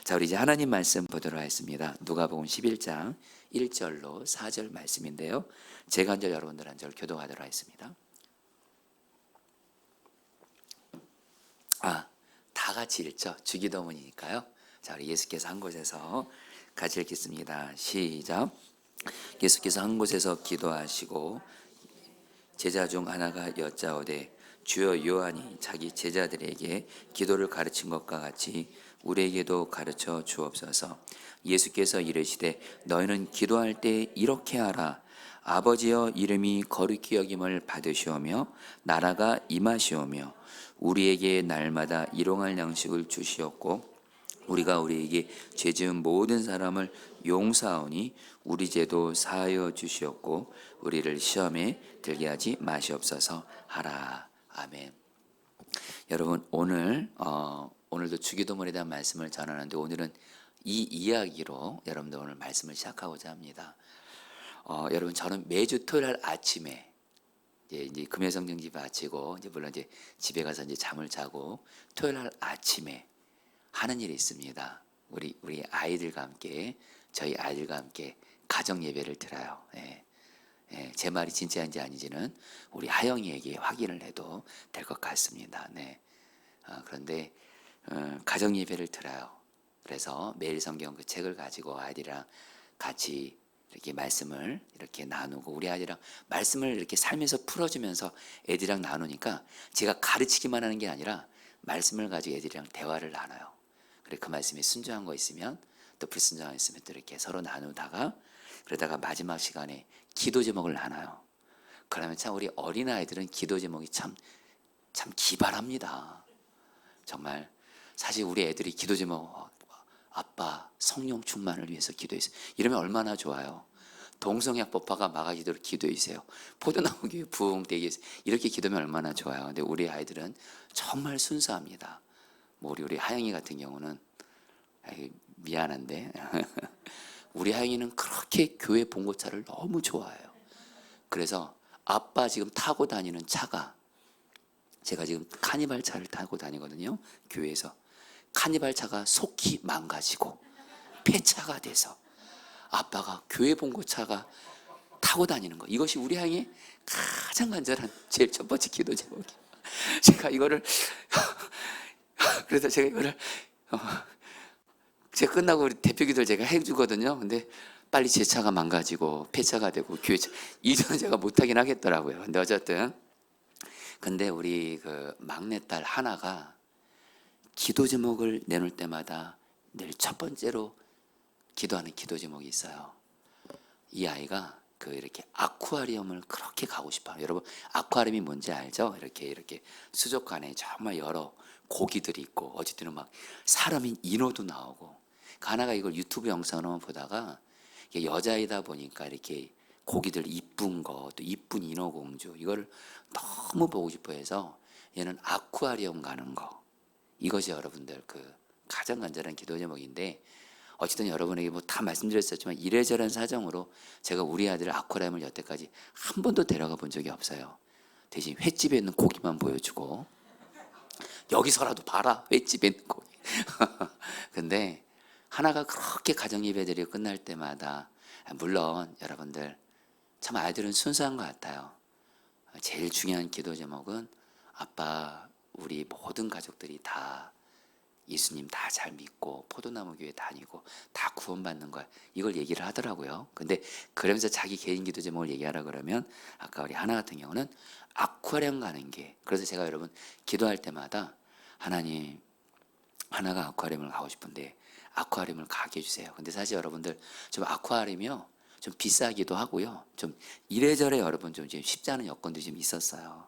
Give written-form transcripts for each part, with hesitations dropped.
자, 우리 이제 하나님 말씀 보도록 하겠습니다. 누가복음 11장 1절로 4절 말씀인데요. 제가 한 절, 여러분들 한 절 교독하도록 하겠습니다. 다 같이 읽죠. 주기도문이니까요. 자, 우리 예수께서 한 곳에서 같이 읽겠습니다. 시작. 예수께서 한 곳에서 기도하시고 제자 중 하나가 여짜오되 주여, 요한이 자기 제자들에게 기도를 가르친 것과 같이 우리에게도 가르쳐 주옵소서. 예수께서 이르시되 너희는 기도할 때 이렇게 하라. 아버지여, 이름이 거룩히 여김을 받으시오며 나라가 임하시오며 우리에게 날마다 일용할 양식을 주시옵고 우리가 우리에게 죄 지은 모든 사람을 용서하오니 우리 죄도 사하여 주시옵고 우리를 시험에 들게 하지 마시옵소서 하라. 아멘. 여러분, 오늘도 주기도문에 대한 말씀을 전하는데 오늘은 이 이야기로 여러분들 오늘 말씀을 시작하고자 합니다. 여러분, 저는 매주 토요일 날 아침에 이제 금요성경집 마치고 물론 이제 집에 가서 이제 잠을 자고 토요일 날 아침에 하는 일이 있습니다. 우리 아이들과 함께, 저희 아이들과 함께 가정 예배를 드려요. 제 말이 진짜인지 아닌지는 우리 하영이에게 확인을 해도 될 것 같습니다. 그런데 가정 예배를 드려요. 그래서 매일 성경 그 책을 가지고 아이들이랑 같이 이렇게 말씀을 이렇게 나누고 우리 아이들이랑 말씀을 이렇게 살면서 풀어주면서 애들이랑 나누니까 제가 가르치기만 하는 게 아니라 말씀을 가지고 애들이랑 대화를 나눠요. 그래, 그 말씀에 순종한 거 있으면 또 불순종한 거 있으면 또 이렇게 서로 나누다가 그러다가 마지막 시간에 기도 제목을 나눠요. 그러면 참 우리 어린아이들은 기도 제목이 참 기발합니다. 정말 사실 우리 애들이 기도 제목 아빠 성령 충만을 위해서 기도했어요. 이러면 얼마나 좋아요. 동성약법화가 막아지도록 기도해주세요. 포도나무 교회 부흥되게 이렇게 기도하면 얼마나 좋아요. 근데 우리 아이들은 정말 순수합니다. 우리 하영이 같은 경우는 미안한데 우리 하영이는 그렇게 교회 봉고차를 너무 좋아해요. 그래서 아빠 지금 타고 다니는 차가 제가 지금 카니발 차를 타고 다니거든요. 교회에서 카니발 차가 속히 망가지고 폐차가 돼서 아빠가 교회 봉고차가 타고 다니는 거, 이것이 우리 하영이의 가장 간절한 제일 첫 번째 기도 제목이에요. 제가 이거를 그래서 제가 이거를 제가 끝나고 우리 대표 기도를 제가 해주거든요. 근데 빨리 제 차가 망가지고 폐차가 되고 교회 차 이전은 제가 못하긴 하겠더라고요. 근데 어쨌든 근데 우리 그 막내딸 하나가 기도 제목을 내놓을 때마다 늘 첫 번째로 기도하는 기도 제목이 있어요. 이 아이가 이렇게 아쿠아리움을 그렇게 가고 싶어요. 여러분, 아쿠아리움이 뭔지 알죠? 이렇게 수족관에 정말 여러 고기들이 있고 어쨌든 막 사람인 인어도 나오고. 하나가 이걸 유튜브 영상으로 보다가 여자이다 보니까 이렇게 고기들 이쁜 거, 또 이쁜 인어공주 이거를 너무 보고 싶어 해서 얘는 아쿠아리움 가는 거, 이것이 여러분들 가장 간절한 기도 제목인데, 어쨌든 여러분에게 다 말씀드렸었지만 이래저래 사정으로 제가 우리 아들을 아쿠아리움을 여태까지 한 번도 데려가 본 적이 없어요. 대신 횟집에 있는 고기만 보여주고 여기서라도 봐라, 횟집에 있는 고기. 근데 하나가 그렇게 가정 예배들이 끝날 때마다, 물론 여러분들 참 아이들은 순수한 것 같아요. 제일 중요한 기도 제목은 아빠, 우리 모든 가족들이 다 예수님 다 잘 믿고 포도나무 교회 다니고 다 구원받는 거야, 이걸 얘기를 하더라고요. 근데 그러면서 자기 개인 기도 제목을 얘기하라 그러면 아까 우리 하나 같은 경우는 아쿠아리움 가는 게, 그래서 제가 여러분 기도할 때마다 하나님, 하나가 아쿠아리움을 가고 싶은데 아쿠아리움을 가게 해주세요. 근데 사실 여러분들 좀 아쿠아리움이요 좀 비싸기도 하고요, 좀 이래저래 여러분 좀 쉽지 않은 여건들이 좀 있었어요.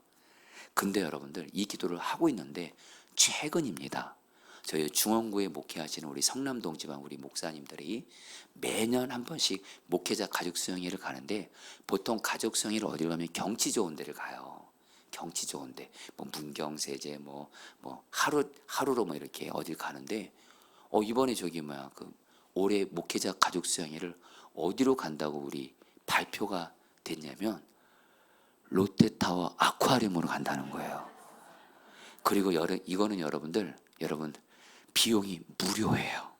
근데 여러분들 이 기도를 하고 있는데 최근입니다. 저희 중원구에 목회하시는 우리 성남동 지방 우리 목사님들이 매년 한 번씩 목회자 가족 수영회를 가는데, 보통 가족 수영회를 어디를 가면 경치 좋은 데를 가요. 경치 좋은데 문경세제 하루로 이렇게 어딜 가는데 이번에 올해 목회자 가족 수영회를 어디로 간다고 우리 발표가 됐냐면 롯데타워 아쿠아리움으로 간다는 거예요. 그리고 이거는 여러분 비용이 무료예요.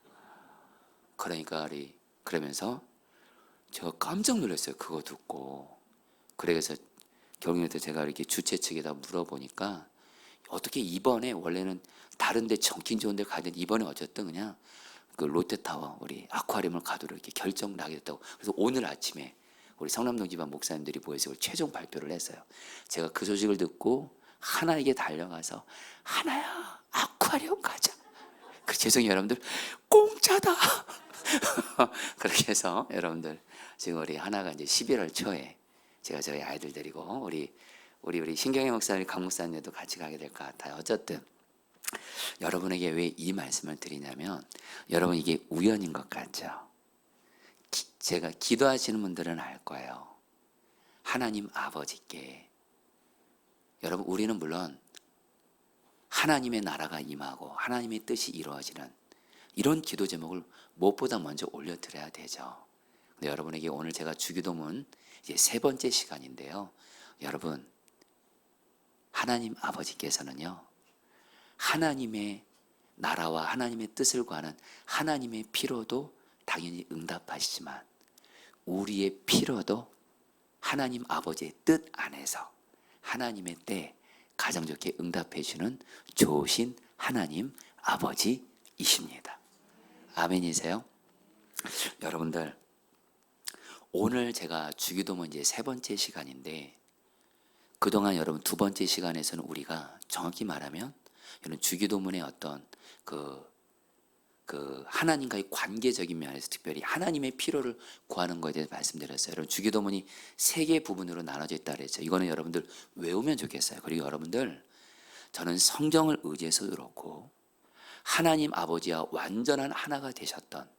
그러니까 그러면서 제가 깜짝 놀랐어요. 그거 듣고. 그래서 경영에 때 제가 이렇게 주최 측에다 물어보니까 어떻게 이번에 원래는 다른 데 정킨 좋은 데 가야 되는데 이번에 어쨌든 그냥 그 롯데타워 우리 아쿠아리움을 가도록 이렇게 결정을 하게 됐다고. 그래서 오늘 아침에 우리 성남동 지방 목사님들이 모여서 최종 발표를 했어요. 제가 그 소식을 듣고 하나에게 달려가서 하나야 아쿠아리움 가자. 그 죄송해요 여러분들 공짜다. 그렇게 해서 여러분들 지금 우리 하나가 이제 11월 초에 제가 저희 아이들 데리고 우리 신경영 목사님, 강 목사님도 같이 가게 될 것 같아요. 어쨌든 여러분에게 왜 이 말씀을 드리냐면 여러분 이게 우연인 것 같죠? 제가 기도하시는 분들은 알 거예요. 하나님 아버지께 여러분 우리는 물론 하나님의 나라가 임하고 하나님의 뜻이 이루어지는 이런 기도 제목을 무엇보다 먼저 올려드려야 되죠. 근데 여러분에게 오늘 제가 주기도문 이제 3번째 시간인데요. 여러분 하나님 아버지께서는요. 하나님의 나라와 하나님의 뜻을 구하는 하나님의 피로도 당연히 응답하시지만 우리의 피로도 하나님 아버지의 뜻 안에서 하나님의 때 가장 좋게 응답해 주는 좋으신 하나님 아버지이십니다. 아멘이세요? 여러분들 오늘 제가 주기도문 이제 3번째 시간인데 그동안 여러분 2번째 시간에서는 우리가 정확히 말하면 여러분 주기도문의 어떤 그 하나님과의 관계적인 면에서 특별히 하나님의 필요를 구하는 것에 대해서 말씀드렸어요. 여러분 주기도문이 3개 부분으로 나눠져 있다 그랬죠. 이거는 여러분들 외우면 좋겠어요. 그리고 여러분들 저는 성경을 의지해서 그렇고 하나님 아버지와 완전한 하나가 되셨던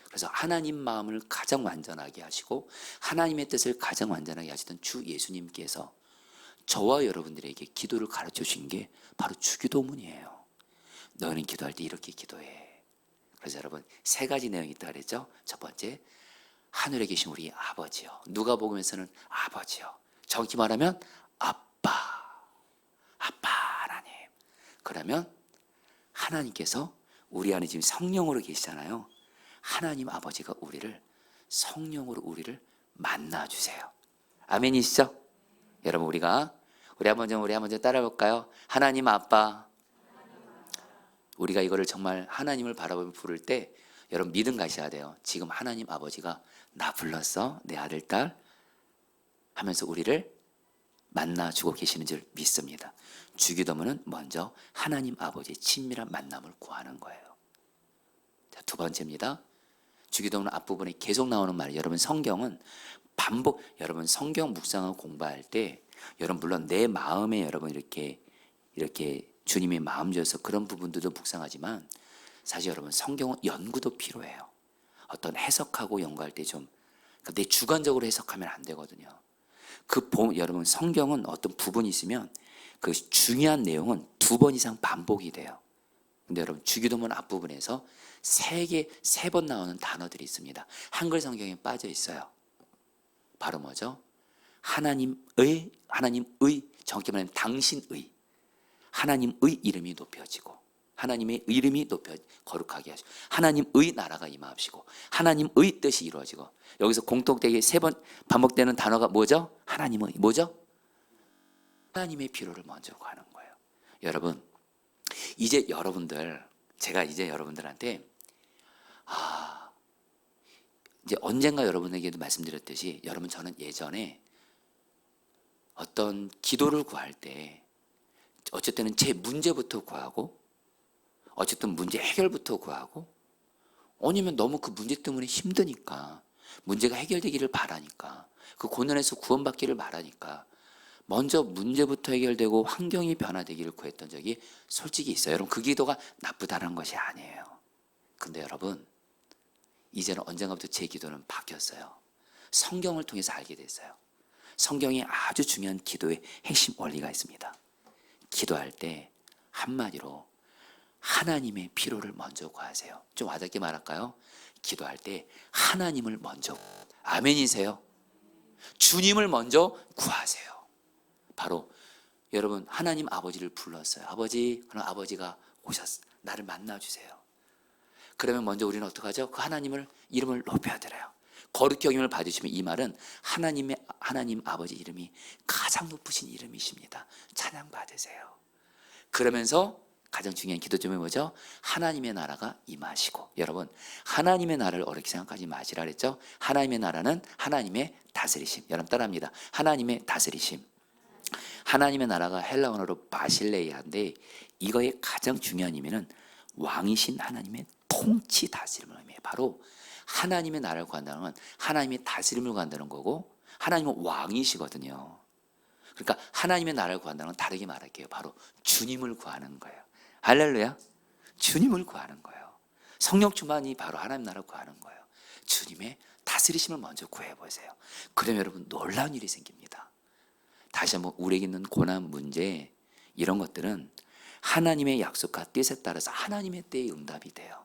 그래서 하나님 마음을 가장 완전하게 하시고 하나님의 뜻을 가장 완전하게 하시던 주 예수님께서 저와 여러분들에게 기도를 가르쳐 주신 게 바로 주기도문이에요. 너는 기도할 때 이렇게 기도해. 그래서 여러분 3가지 내용이 있다 그랬죠. 첫 번째 하늘에 계신 우리 아버지요. 누가복음에서는 아버지요. 정확히 말하면 아빠 하나님. 그러면 하나님께서 우리 안에 지금 성령으로 계시잖아요. 하나님 아버지가 우리를 성령으로 우리를 만나주세요. 아멘이시죠? 여러분 우리 한번 좀 따라해 볼까요? 하나님 아빠. 우리가 이거를 정말 하나님을 바라보며 부를 때 여러분 믿음 가셔야 돼요. 지금 하나님 아버지가 나 불렀어 내 아들 딸 하면서 우리를 만나주고 계시는 줄 믿습니다. 주기도문은 먼저 하나님 아버지의 친밀한 만남을 구하는 거예요. 자, 2번째입니다. 주기도문 앞부분에 계속 나오는 말이에요. 여러분 성경은 여러분 성경 묵상하고 공부할 때 여러분 물론 내 마음에 여러분 이렇게 주님의 마음 줘서 그런 부분들도 묵상하지만 사실 여러분 성경은 연구도 필요해요. 어떤 해석하고 연구할 때 좀 내 주관적으로 해석하면 안 되거든요. 여러분 성경은 어떤 부분이 있으면 그 중요한 내용은 2번 이상 반복이 돼요. 근데 여러분 주기도문 앞부분에서 3번 나오는 단어들이 있습니다. 한글 성경에 빠져 있어요. 바로 뭐죠? 하나님의 정확히 말하면 당신의 하나님의 이름이 높여지고 하나님의 이름이 거룩하게 하시고 하나님의 나라가 임하시고 하나님의 뜻이 이루어지고 여기서 공통되게 3번 반복되는 단어가 뭐죠? 하나님의 뭐죠? 하나님의 필요를 먼저 구하는 거예요. 여러분 이제 제가 이제 여러분들한테 이제 언젠가 여러분에게도 말씀드렸듯이 여러분 저는 예전에 어떤 기도를 구할 때 어쨌든 제 문제부터 구하고 어쨌든 문제 해결부터 구하고 아니면 너무 그 문제 때문에 힘드니까 문제가 해결되기를 바라니까 그 고난에서 구원받기를 바라니까 먼저 문제부터 해결되고 환경이 변화되기를 구했던 적이 솔직히 있어요. 여러분 그 기도가 나쁘다는 것이 아니에요. 근데 여러분 이제는 언젠가부터 제 기도는 바뀌었어요. 성경을 통해서 알게 됐어요. 성경에 아주 중요한 기도의 핵심 원리가 있습니다. 기도할 때 한마디로 하나님의 필요를 먼저 구하세요. 좀 와닿게 말할까요? 기도할 때 하나님을 먼저 아멘이세요? 주님을 먼저 구하세요. 바로 여러분 하나님 아버지를 불렀어요. 아버지, 그럼 아버지가 오셨어요. 나를 만나주세요. 그러면 먼저 우리는 어떻게 하죠? 그 하나님을 이름을 높여드려요. 거룩히 여김을 받으시면 이 말은 하나님 아버지 이름이 가장 높으신 이름이십니다. 찬양 받으세요. 그러면서 가장 중요한 기도 점이 뭐죠? 하나님의 나라가 임하시고, 여러분 하나님의 나라를 어렵게 생각하지 마시라 그랬죠? 하나님의 나라는 하나님의 다스리심. 여러분 따라합니다. 하나님의 다스리심. 하나님의 나라가 헬라어로 바실레이아인데 이거의 가장 중요한 의미는 왕이신 하나님의 통치 다스림을 의미해요. 바로 하나님의 나라를 구한다는 건 하나님의 다스림을 구한다는 거고, 하나님은 왕이시거든요. 그러니까 하나님의 나라를 구한다는 건 다르게 말할게요. 바로 주님을 구하는 거예요. 할렐루야. 주님을 구하는 거예요. 성령 충만이 바로 하나님 나라를 구하는 거예요. 주님의 다스리심을 먼저 구해보세요. 그러면 여러분 놀라운 일이 생깁니다. 다시 한번 우리에게 있는 고난, 문제 이런 것들은 하나님의 약속과 뜻에 따라서 하나님의 때에 응답이 돼요.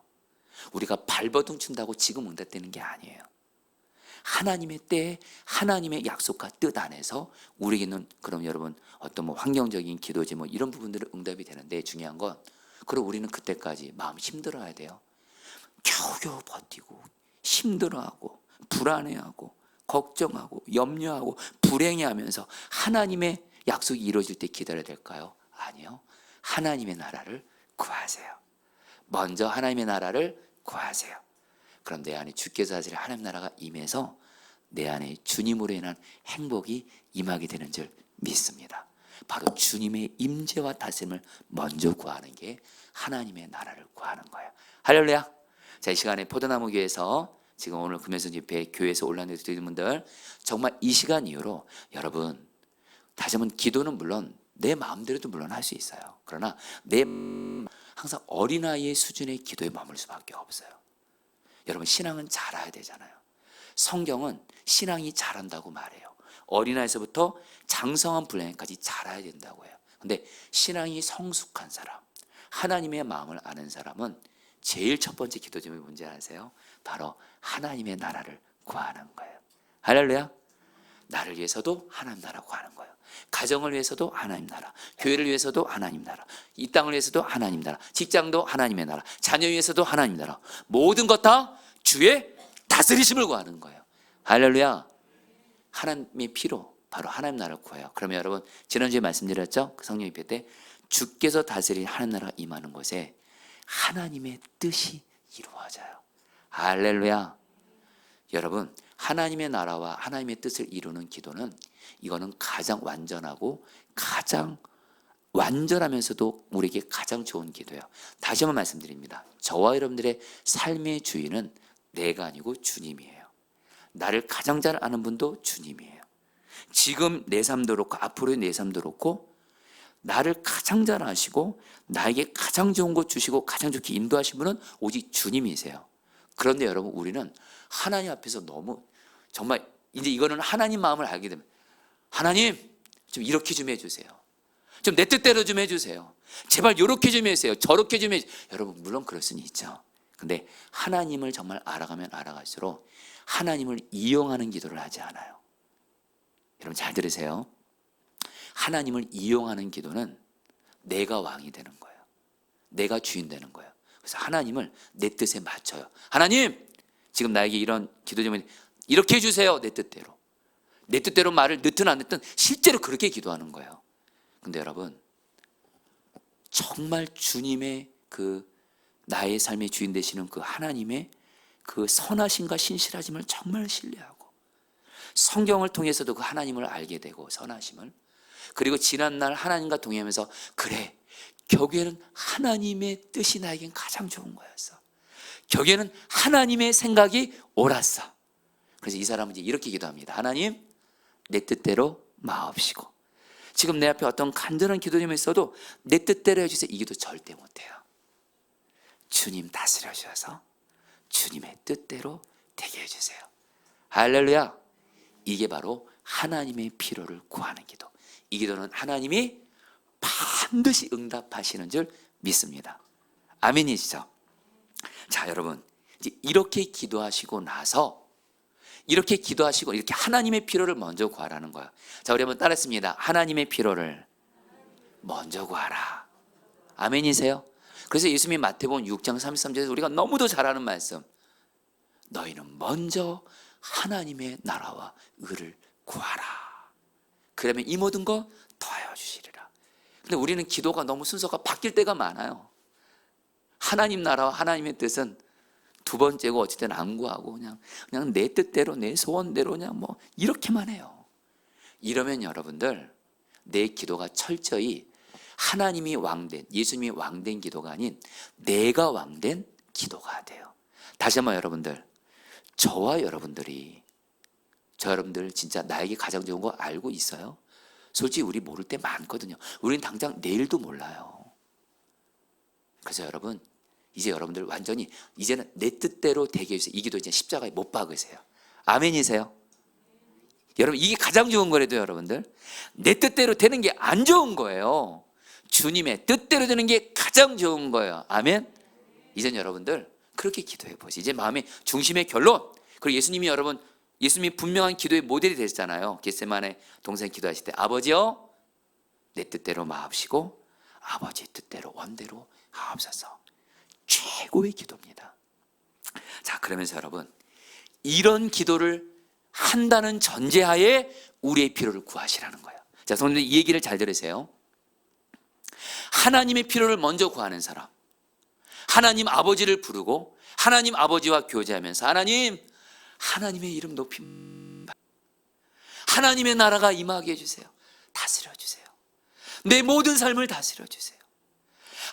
우리가 발버둥 친다고 지금 응답되는 게 아니에요. 하나님의 때에 하나님의 약속과 뜻 안에서 우리에게는, 그럼 여러분 어떤 뭐 환경적인 기도지 뭐 이런 부분들은 응답이 되는데, 중요한 건 그럼 우리는 그때까지 마음 힘들어야 돼요. 겨우겨우 버티고 힘들어하고 불안해하고 걱정하고 염려하고 불행해하면서 하나님의 약속이 이루어질 때 기다려야 될까요? 아니요. 하나님의 나라를 구하세요. 먼저 하나님의 나라를 구하세요. 그럼 내 안에 주께서 하시는 하나님 나라가 임해서 내 안에 주님으로 인한 행복이 임하게 되는 줄 믿습니다. 바로 주님의 임재와 다스림을 먼저 구하는 게 하나님의 나라를 구하는 거예요. 할렐루야. 자, 이 시간에 포도나무 교회에서 지금 오늘 금요일 집회 교회에서 올라오는 분들, 정말 이 시간 이후로 여러분 다시 한번 기도는 물론 내 마음대로도 물론 할 수 있어요. 그러나 내 항상 어린아이의 수준의 기도에 머물 수밖에 없어요. 여러분 신앙은 자라야 되잖아요. 성경은 신앙이 자란다고 말해요. 어린아이에서부터 장성한 분량까지 자라야 된다고 해요. 근데 신앙이 성숙한 사람, 하나님의 마음을 아는 사람은 제일 첫 번째 기도 점이 뭔지 아세요? 바로 하나님의 나라를 구하는 거예요. 할렐루야. 나를 위해서도 하나님 나라 구하는 거예요. 가정을 위해서도 하나님 나라, 교회를 위해서도 하나님 나라, 이 땅을 위해서도 하나님 나라, 직장도 하나님의 나라, 자녀 위해서도 하나님 나라, 모든 것 다 주의 다스리심을 구하는 거예요. 할렐루야. 하나님의 피로 바로 하나님 나라를 구해요. 그러면 여러분 지난주에 말씀드렸죠? 그 성령 입회 때 주께서 다스린 하나님 나라가 임하는 곳에 하나님의 뜻이 이루어져요. 할렐루야. 여러분 하나님의 나라와 하나님의 뜻을 이루는 기도는, 이거는 가장 완전하고 가장 완전하면서도 우리에게 가장 좋은 기도예요. 다시 한번 말씀드립니다. 저와 여러분들의 삶의 주인은 내가 아니고 주님이에요. 나를 가장 잘 아는 분도 주님이에요. 지금 내 삶도 그렇고 앞으로의 내 삶도 그렇고 나를 가장 잘 아시고 나에게 가장 좋은 것 주시고 가장 좋게 인도하신 분은 오직 주님이세요. 그런데 여러분 우리는 하나님 앞에서 너무 정말 이제 이거는 하나님 마음을 알게 되면, 하나님 좀 이렇게 좀 해주세요. 좀 내 뜻대로 좀 해주세요. 제발 이렇게 좀 해주세요. 저렇게 좀 해주세요. 여러분 물론 그럴 수는 있죠. 근데 하나님을 정말 알아가면 알아갈수록 하나님을 이용하는 기도를 하지 않아요. 여러분 잘 들으세요. 하나님을 이용하는 기도는 내가 왕이 되는 거예요. 내가 주인 되는 거예요. 그래서 하나님을 내 뜻에 맞춰요. 하나님 지금 나에게 이런 기도 좀 이렇게 해주세요. 내 뜻대로. 내 뜻대로 말을 넣든 안 넣든 실제로 그렇게 기도하는 거예요. 근데 여러분 정말 주님의 그 나의 삶의 주인 되시는 그 하나님의 그 선하심과 신실하심을 정말 신뢰하고 성경을 통해서도 그 하나님을 알게 되고 선하심을, 그리고 지난날 하나님과 동행하면서 그래 결국에는 하나님의 뜻이 나에겐 가장 좋은 거였어. 결국에는 하나님의 생각이 옳았어. 그래서 이 사람은 이제 이렇게 기도합니다. 하나님 내 뜻대로 마옵시고, 지금 내 앞에 어떤 간절한 기도점이 있어도 내 뜻대로 해주세요. 이 기도 절대 못해요. 주님 다스려 주셔서 주님의 뜻대로 되게 해주세요. 할렐루야. 이게 바로 하나님의 필요를 구하는 기도. 이 기도는 하나님이 반드시 응답하시는 줄 믿습니다. 아멘이시죠? 자 여러분 이제 이렇게 기도하시고 나서 이렇게 기도하시고 이렇게 하나님의 필요를 먼저 구하라는 거예요. 자 우리 한번 따라했습니다. 하나님의 필요를 먼저 구하라. 아멘이세요? 그래서 예수님이 마태복음 6장 33절에서 우리가 너무도 잘 아는 말씀, 너희는 먼저 하나님의 나라와 의를 구하라. 그러면 이 모든 거 더하여 주시리라. 근데 우리는 기도가 너무 순서가 바뀔 때가 많아요. 하나님 나라와 하나님의 뜻은 두 번째고 어쨌든 안 구하고 그냥 내 뜻대로 내 소원대로 그냥 뭐 이렇게만 해요. 이러면 여러분들 내 기도가 철저히 하나님이 왕된, 예수님이 왕된 기도가 아닌 내가 왕된 기도가 돼요. 다시 한번 여러분들, 저와 여러분들 진짜 나에게 가장 좋은 거 알고 있어요? 솔직히 우리 모를 때 많거든요. 우리는 당장 내일도 몰라요. 그래서 여러분, 이제 여러분들 완전히 이제는 내 뜻대로 되게 해주세요. 이 기도 이제 십자가에 못 박으세요. 아멘이세요? 여러분, 이게 가장 좋은 거래도 여러분들, 내 뜻대로 되는 게 안 좋은 거예요. 주님의 뜻대로 되는 게 가장 좋은 거예요. 아멘? 이젠 여러분들 그렇게 기도해 보세요. 이제 마음의 중심의 결론. 그리고 예수님이 분명한 기도의 모델이 되셨잖아요. 겟세마네 동생 기도하실 때, 아버지여 내 뜻대로 마옵시고 아버지의 뜻대로 원대로 하옵소서. 최고의 기도입니다. 자, 그러면서 여러분, 이런 기도를 한다는 전제하에 우리의 필요를 구하시라는 거예요. 자, 성도님들 이 얘기를 잘 들으세요. 하나님의 필요를 먼저 구하는 사람, 하나님 아버지를 부르고 하나님 아버지와 교제하면서 하나님의 이름 높임, 하나님의 나라가 임하게 해주세요. 다스려 주세요. 내 모든 삶을 다스려 주세요.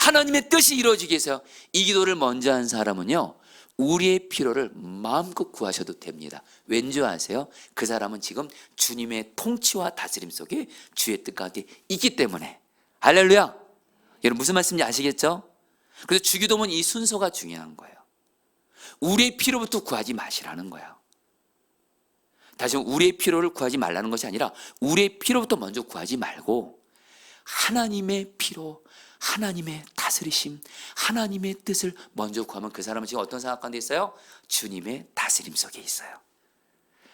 하나님의 뜻이 이루어지게 해서 이 기도를 먼저 한 사람은요, 우리의 필요를 마음껏 구하셔도 됩니다. 왠지 아세요? 그 사람은 지금 주님의 통치와 다스림 속에 주의 뜻 가운데 있기 때문에. 할렐루야. 여러분 무슨 말씀인지 아시겠죠? 그래서 주기도문 이 순서가 중요한 거예요. 우리의 필요부터 구하지 마시라는 거예요. 다시 한번, 우리의 필요를 구하지 말라는 것이 아니라 우리의 필요부터 먼저 구하지 말고 하나님의 필요, 하나님의 다스리심, 하나님의 뜻을 먼저 구하면 그 사람은 지금 어떤 상황 가운데 있어요? 주님의 다스림 속에 있어요.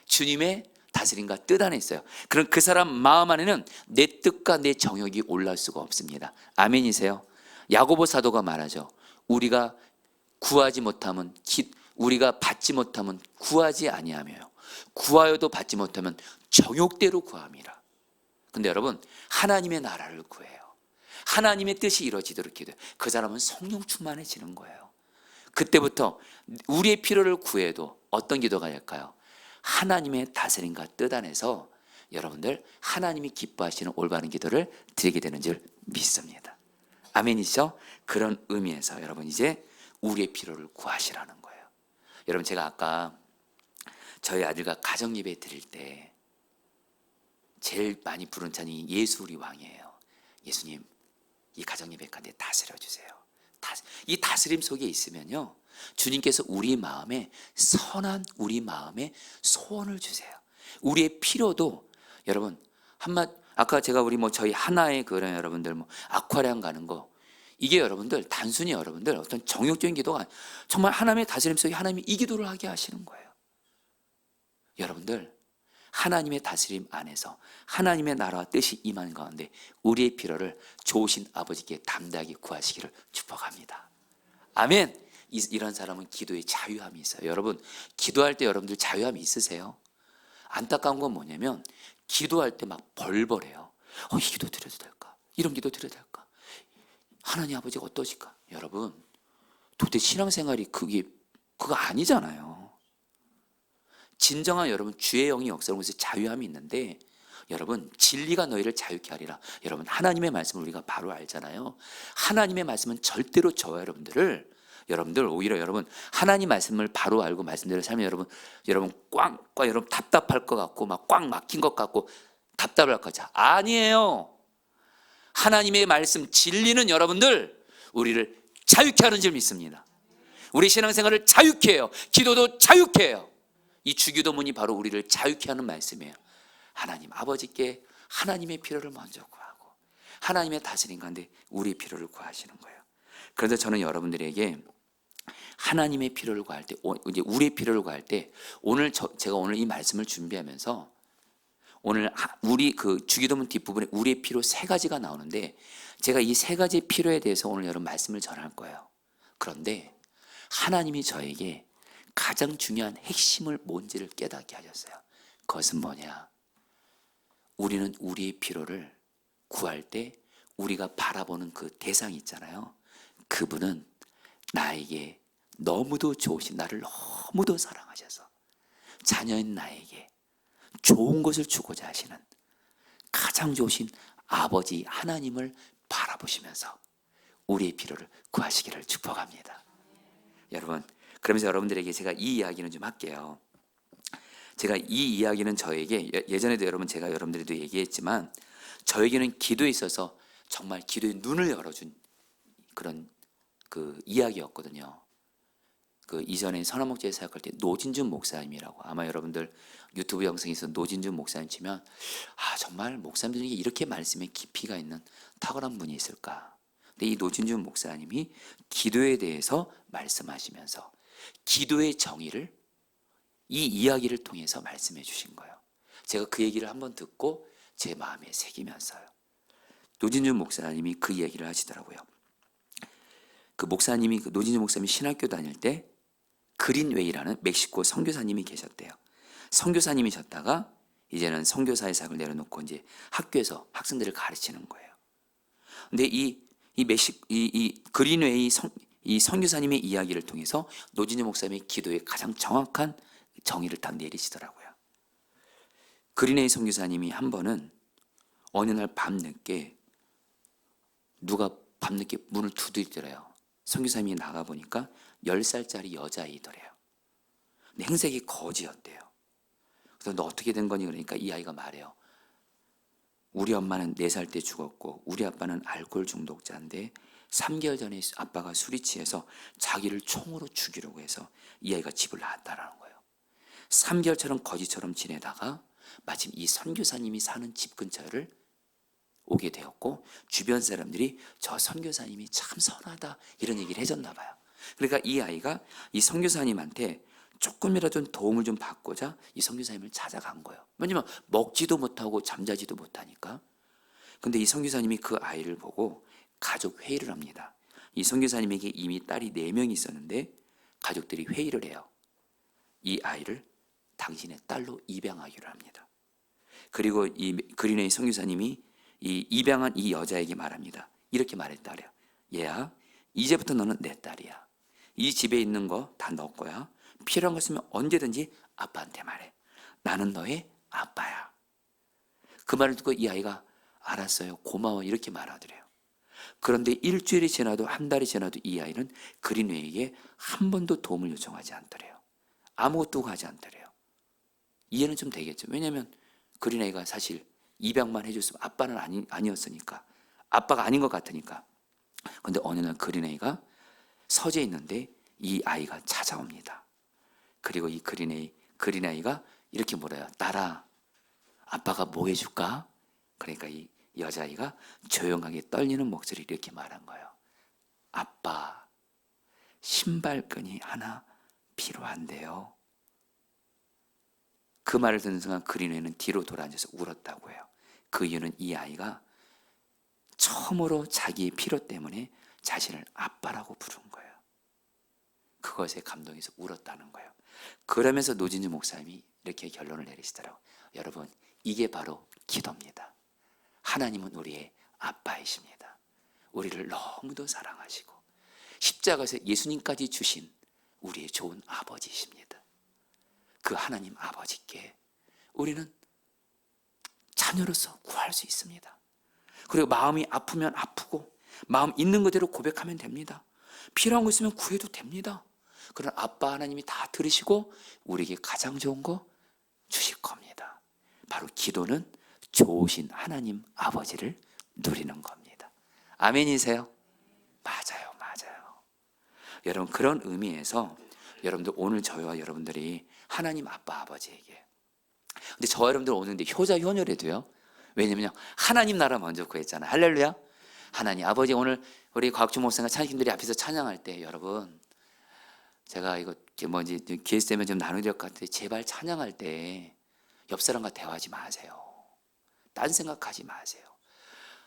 주님의 다스림과 뜻 안에 있어요. 그럼 그 사람 마음 안에는 내 뜻과 내 정욕이 올라올 수가 없습니다. 아멘이세요? 야고보 사도가 말하죠. 우리가 구하지 못하면, 우리가 받지 못하면 구하지 아니하며요. 구하여도 받지 못하면 정욕대로 구함이라. 근데 여러분, 하나님의 나라를 구해요. 하나님의 뜻이 이루어지도록 기도해요. 그 사람은 성령 충만해지는 거예요. 그때부터 우리의 필요를 구해도 어떤 기도가 될까요? 하나님의 다스림과 뜻 안에서 여러분들 하나님이 기뻐하시는 올바른 기도를 드리게 되는 줄 믿습니다. 아멘이죠? 그런 의미에서 여러분 이제 우리의 필요를 구하시라는 거예요. 여러분 제가 아까 저희 아들과 가정 예배 드릴 때 제일 많이 부른 찬이 예수 우리 왕이에요. 예수님, 이 가정 예배 가운데 다스려 주세요. 이 다스림 속에 있으면요, 주님께서 우리 마음에 선한 우리 마음에 소원을 주세요. 우리의 필요도 여러분 아까 제가 우리 저희 하나의 그런 여러분들 아쿠아리움 가는 거, 이게 여러분들 단순히 여러분들 어떤 정욕적인 기도가 아니라 정말 하나님의 다스림 속에 하나님이 이 기도를 하게 하시는 거예요. 여러분들 하나님의 다스림 안에서 하나님의 나라와 뜻이 임하는 가운데 우리의 필요를 좋으신 아버지께 담대하게 구하시기를 축복합니다. 아멘. 이런 사람은 기도에 자유함이 있어요. 여러분 기도할 때 여러분들 자유함이 있으세요? 안타까운 건 뭐냐면 기도할 때 막 벌벌해요. 이 기도 드려도 될까? 이런 기도 드려도 될까? 하나님 아버지가 어떠실까? 여러분 도대체 신앙생활이 그거 아니잖아요. 진정한 여러분 주의 영이 역사하는 곳에 자유함이 있는데, 여러분 진리가 너희를 자유케 하리라. 여러분 하나님의 말씀을 우리가 바로 알잖아요. 하나님의 말씀은 절대로 저와 여러분들 오히려 여러분 하나님 말씀을 바로 알고 말씀대로 살면 여러분 꽝 여러분 답답할 것 같고 막 꽝 막힌 것 같고 답답할 것 같죠. 아니에요. 하나님의 말씀 진리는 여러분들 우리를 자유케 하는 줄 믿습니다. 우리 신앙생활을 자유케 해요. 기도도 자유케 해요. 이 주기도문이 바로 우리를 자유케 하는 말씀이에요. 하나님 아버지께 하나님의 필요를 먼저 구하고 하나님의 다스림 가운데 우리의 필요를 구하시는 거예요. 그래서 저는 여러분들에게 하나님의 필요를 구할 때, 이제 우리의 필요를 구할 때, 제가 오늘 이 말씀을 준비하면서 오늘 우리 그 주기도문 뒷부분에 우리의 필요 세 가지가 나오는데 제가 이 세 가지 필요에 대해서 오늘 여러분 말씀을 전할 거예요. 그런데 하나님이 저에게 가장 중요한 핵심을 뭔지를 깨닫게 하셨어요. 그것은 뭐냐? 우리는 우리의 필요를 구할 때 우리가 바라보는 그 대상이 있잖아요. 그분은 나에게 너무도 좋으신, 나를 너무도 사랑하셔서 자녀인 나에게 좋은 것을 주고자 하시는 가장 좋으신 아버지 하나님을 바라보시면서 우리의 필요를 구하시기를 축복합니다. 여러분, 그러면서 여러분들에게 제가 이 이야기는 좀 할게요. 제가 이 이야기는 저에게 예전에도 제가 여러분들에도 얘기했지만 저에게는 기도에 있어서 정말 기도의 눈을 열어준 그런 그 이야기였거든요. 그 이전에 선한목자에 사역할 때 노진준 목사님이라고, 아마 여러분들 유튜브 영상에서 노진준 목사님 치면 정말 목사님들 중에 이렇게 말씀에 깊이가 있는 탁월한 분이 있을까. 근데 이 노진준 목사님이 기도에 대해서 말씀하시면서 기도의 정의를 이 이야기를 통해서 말씀해 주신 거예요. 제가 그 얘기를 한번 듣고 제 마음에 새기면서요. 노진준 목사님이 그 얘기를 하시더라고요. 그 목사님이, 그 노진준 목사님이 신학교 다닐 때 그린웨이라는 멕시코 선교사님이 계셨대요. 선교사님이셨다가 이제는 선교사의 사역을 내려놓고 이제 학교에서 학생들을 가르치는 거예요. 근데 이 그린웨이 이 선교사님의 이야기를 통해서 노진준 목사님의 기도에 가장 정확한 정의를 딱 내리시더라고요. 그린웨이 선교사님이 한 번은 어느 날 밤늦게 누가 밤늦게 문을 두드리더래요. 선교사님이 나가보니까 10살짜리 여자아이더래요. 근데 행색이 거지였대요. 그래서 너 어떻게 된 거니? 그러니까 이 아이가 말해요. 우리 엄마는 4살 때 죽었고 우리 아빠는 알코올 중독자인데 3개월 전에 아빠가 술이 취해서 자기를 총으로 죽이려고 해서 이 아이가 집을 나왔다라는 거예요. 3개월처럼 거지처럼 지내다가 마침 이 선교사님이 사는 집 근처를 오게 되었고 주변 사람들이 저 선교사님이 참 선하다 이런 얘기를 해줬나 봐요. 그러니까 이 아이가 이 선교사님한테 조금이라도 도움을 좀 받고자 이 선교사님을 찾아간 거예요. 왜냐면 먹지도 못하고 잠자지도 못하니까. 근데 이 선교사님이 그 아이를 보고 가족 회의를 합니다. 이 선교사님에게 이미 딸이 4명이 있었는데 가족들이 회의를 해요. 이 아이를 당신의 딸로 입양하기로 합니다. 그리고 이 그린웨이 선교사님이 이 입양한 이 여자에게 말합니다. 이렇게 말했다 그래요. 얘야, 이제부터 너는 내 딸이야. 이 집에 있는 거 다 너 거야. 필요한 거 있으면 언제든지 아빠한테 말해. 나는 너의 아빠야. 그 말을 듣고 이 아이가 알았어요, 고마워 이렇게 말하더래요. 그런데 일주일이 지나도 한 달이 지나도 이 아이는 그린웨이에게 한 번도 도움을 요청하지 않더래요. 아무것도 하지 않더래요. 이해는 좀 되겠죠. 왜냐하면 그린웨이가 사실 입양만 해줬으면 아빠는 아니었으니까, 아빠가 아닌 것 같으니까. 그런데 어느 날 그린웨이가 서재에 있는데 이 아이가 찾아옵니다. 그리고 이 그린아이가 이렇게 물어요. 딸아, 아빠가 뭐 해줄까? 그러니까 이 여자아이가 조용하게 떨리는 목소리로 이렇게 말한 거예요. 아빠, 신발끈이 하나 필요한데요. 그 말을 듣는 순간 그린아이는 뒤로 돌아앉아서 울었다고 해요. 그 이유는 이 아이가 처음으로 자기의 필요 때문에 자신을 아빠라고 부른 거예요. 그것에 감동해서 울었다는 거예요. 그러면서 노진주 목사님이 이렇게 결론을 내리시더라고요. 여러분, 이게 바로 기도입니다. 하나님은 우리의 아빠이십니다. 우리를 너무도 사랑하시고 십자가에서 예수님까지 주신 우리의 좋은 아버지이십니다. 그 하나님 아버지께 우리는 자녀로서 구할 수 있습니다. 그리고 마음이 아프면 아프고 마음 있는 그대로 고백하면 됩니다. 필요한 거 있으면 구해도 됩니다. 그런 아빠 하나님이 다 들으시고 우리에게 가장 좋은 거 주실 겁니다. 바로 기도는 좋으신 하나님 아버지를 누리는 겁니다. 아멘이세요? 맞아요, 맞아요. 여러분, 그런 의미에서 여러분들 오늘 저와 여러분들이 하나님 아빠 아버지에게, 근데 저와 여러분들 오는데 효자 효녀래도요. 왜냐면요, 하나님 나라 먼저 구했잖아요. 할렐루야. 하나님 아버지, 오늘 우리 과학주 목사님과 찬양팀들이 앞에서 찬양할 때 여러분, 제가 이거 기회스 때문에 좀 나누될 것 같은데 제발 찬양할 때 옆 사람과 대화하지 마세요. 딴 생각하지 마세요.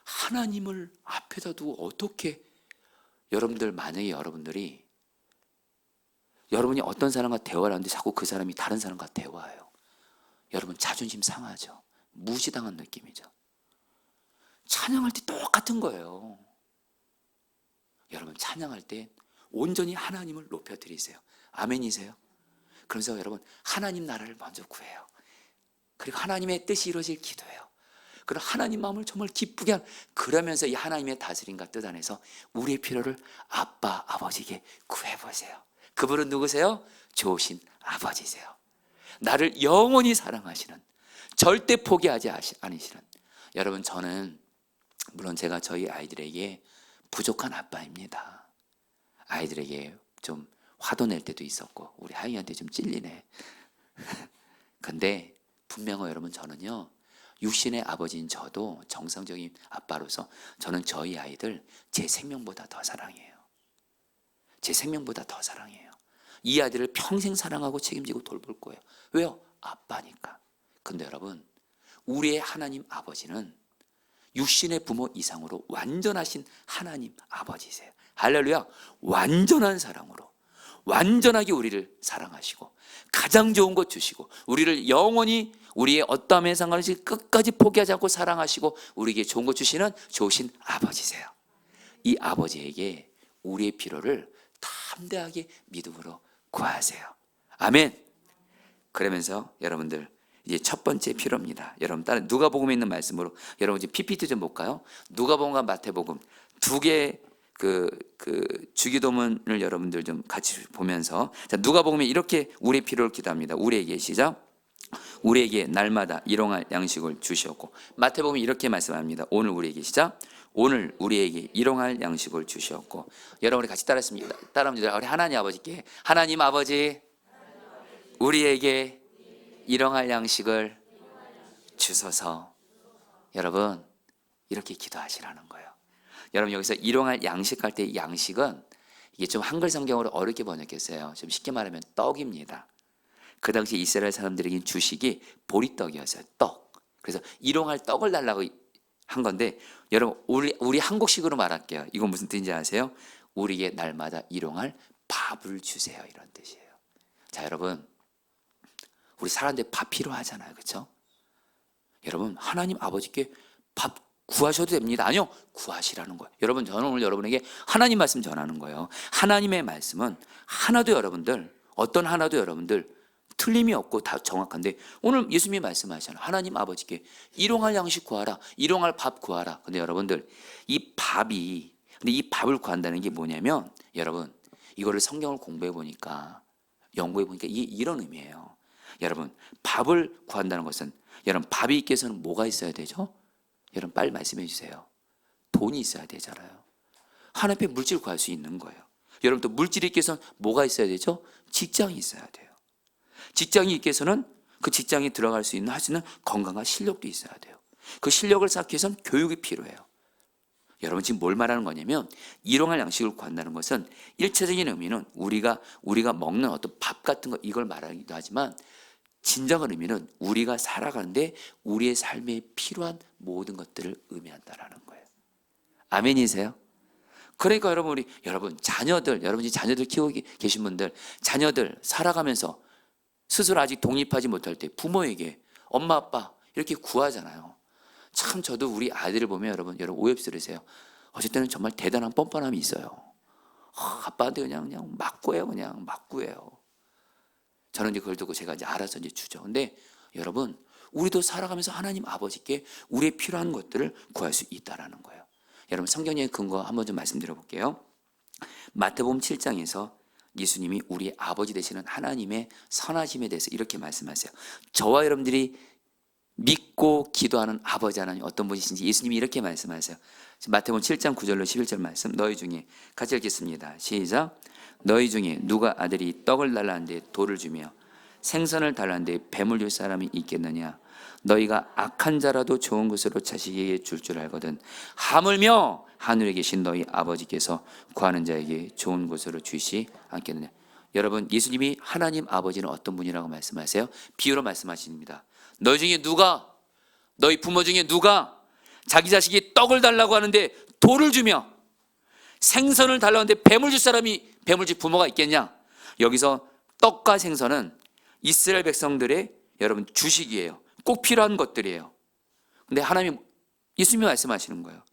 하나님을 앞에다 두고 어떻게 여러분들 만약에 여러분이 어떤 사람과 대화를 하는데 자꾸 그 사람이 다른 사람과 대화해요. 여러분 자존심 상하죠. 무시당한 느낌이죠. 찬양할 때 똑같은 거예요. 여러분 찬양할 때 온전히 하나님을 높여드리세요. 아멘이세요? 그래서 여러분 하나님 나라를 먼저 구해요. 그리고 하나님의 뜻이 이루어질 기도해요. 그리고 하나님 마음을 정말 기쁘게 그러면서 이 하나님의 다스림과 뜻 안에서 우리의 필요를 아빠 아버지에게 구해보세요. 그분은 누구세요? 좋으신 아버지세요. 나를 영원히 사랑하시는, 절대 포기하지 않으시는. 여러분 저는 물론 제가 저희 아이들에게 부족한 아빠입니다. 아이들에게 좀 화도 낼 때도 있었고 우리 하이한테 좀 찔리네. 근데 분명히 여러분 저는요 육신의 아버지인 저도 정상적인 아빠로서 저는 저희 아이들 제 생명보다 더 사랑해요. 제 생명보다 더 사랑해요. 이 아이들을 평생 사랑하고 책임지고 돌볼 거예요. 왜요? 아빠니까. 근데 여러분 우리의 하나님 아버지는 육신의 부모 이상으로 완전하신 하나님 아버지세요. 할렐루야. 완전한 사랑으로 완전하게 우리를 사랑하시고 가장 좋은 것 주시고 우리를 영원히 우리의 어떠함에 상관없이 끝까지 포기하지 않고 사랑하시고 우리에게 좋은 것 주시는 좋으신 아버지세요. 이 아버지에게 우리의 필요를 담대하게 믿음으로 구하세요. 아멘. 그러면서 여러분들 이제 첫 번째 필요입니다. 여러분 다른 누가복음에 있는 말씀으로 여러분 이제 PPT 좀 볼까요? 누가복음과 마태복음 두 개 그 주기도문을 여러분들 좀 같이 보면서 자 누가복음에 이렇게 우리의 필요를 기도합니다. 우리에게 시작. 우리에게 날마다 일용할 양식을 주시옵고 마태복음에 이렇게 말씀합니다. 오늘 우리에게 시작. 오늘 우리에게 일용할 양식을 주시옵고 여러분이 같이 따라했습니다. 따라합니다. 우리 하나님 아버지께 하나님 아버지 우리에게 일용할 양식을 주소서. 여러분 이렇게 기도하시라는 거예요. 여러분 여기서 일용할 양식 할 때 양식은 이게 좀 한글 성경으로 어렵게 번역했어요. 좀 쉽게 말하면 떡입니다. 그 당시 이스라엘 사람들에게 주식이 보리떡이었어요. 떡. 그래서 일용할 떡을 달라고 한 건데 여러분 우리 한국식으로 말할게요. 이건 무슨 뜻인지 아세요? 우리에게 날마다 일용할 밥을 주세요 이런 뜻이에요. 자 여러분 우리 살아는데 밥 필요하잖아요. 그렇죠? 여러분 하나님 아버지께 밥 구하셔도 됩니다. 아니요. 구하시라는 거예요. 여러분 저는 오늘 여러분에게 하나님 말씀 전하는 거예요. 하나님의 말씀은 하나도 여러분들 어떤 하나도 여러분들 틀림이 없고 다 정확한데 오늘 예수님이 말씀하셨잖아요. 하나님 아버지께 일용할 양식 구하라. 일용할 밥 구하라. 근데 여러분들 이 밥을 구한다는 게 뭐냐면 여러분 이거를 성경을 공부해 보니까 연구해 보니까 이게 이런 의미예요. 여러분 밥을 구한다는 것은 여러분 밥이 있기 위해서는 뭐가 있어야 되죠? 여러분 빨리 말씀해 주세요. 돈이 있어야 되잖아요. 하나님 앞에 물질 구할 수 있는 거예요. 여러분 또 물질이 있기 위해서는 뭐가 있어야 되죠? 직장이 있어야 돼요. 직장이 있기 위해서는 그 직장에 들어갈 수 있는 할 수 있는 건강한 실력도 있어야 돼요. 그 실력을 쌓기 위해서는 교육이 필요해요. 여러분 지금 뭘 말하는 거냐면 일용할 양식을 구한다는 것은 일차적인 의미는 우리가 먹는 어떤 밥 같은 거 이걸 말하기도 하지만 진정한 의미는 우리가 살아가는데 우리의 삶에 필요한 모든 것들을 의미한다라는 거예요. 아멘이세요? 그러니까 여러분 자녀들 여러분이 자녀들 키우고 계신 분들 자녀들 살아가면서 스스로 아직 독립하지 못할 때 부모에게 엄마 아빠 이렇게 구하잖아요. 참 저도 우리 아이들을 보면 여러분 오해스러우세요. 어쩔 때는 정말 대단한 뻔뻔함이 있어요. 아빠한테 그냥 막 구해요. 그냥 막 구해요. 저는 이제 그걸 듣고 제가 이제 알아서 이제 주죠. 근데 여러분 우리도 살아가면서 하나님 아버지께 우리의 필요한 것들을 구할 수 있다라는 거예요. 여러분 성경의 근거 한번 좀 말씀드려 볼게요. 마태복음 7장에서 예수님이 우리 아버지 되시는 하나님의 선하심에 대해서 이렇게 말씀하세요. 저와 여러분들이 믿고 기도하는 아버지 하나님 어떤 분이신지 예수님이 이렇게 말씀하세요. 마태복음 7장 9절로 11절 말씀 너희 중에 같이 읽겠습니다. 시작. 너희 중에 누가 아들이 떡을 달라는데 돌을 주며 생선을 달라는데 뱀을 줄 사람이 있겠느냐. 너희가 악한 자라도 좋은 것으로 자식에게 줄 알거든 하물며 하늘에 계신 너희 아버지께서 구하는 자에게 좋은 것으로 주시 않겠느냐. 여러분 예수님이 하나님 아버지는 어떤 분이라고 말씀하세요? 비유로 말씀하십니다. 너희 중에 누가 너희 부모 중에 누가 자기 자식이 떡을 달라고 하는데 돌을 주며 생선을 달라고 하는데 뱀을 줄 사람이, 뱀을 줄 부모가 있겠냐? 여기서 떡과 생선은 이스라엘 백성들의 여러분 주식이에요. 꼭 필요한 것들이에요. 근데 하나님이, 예수님이 말씀하시는 거예요.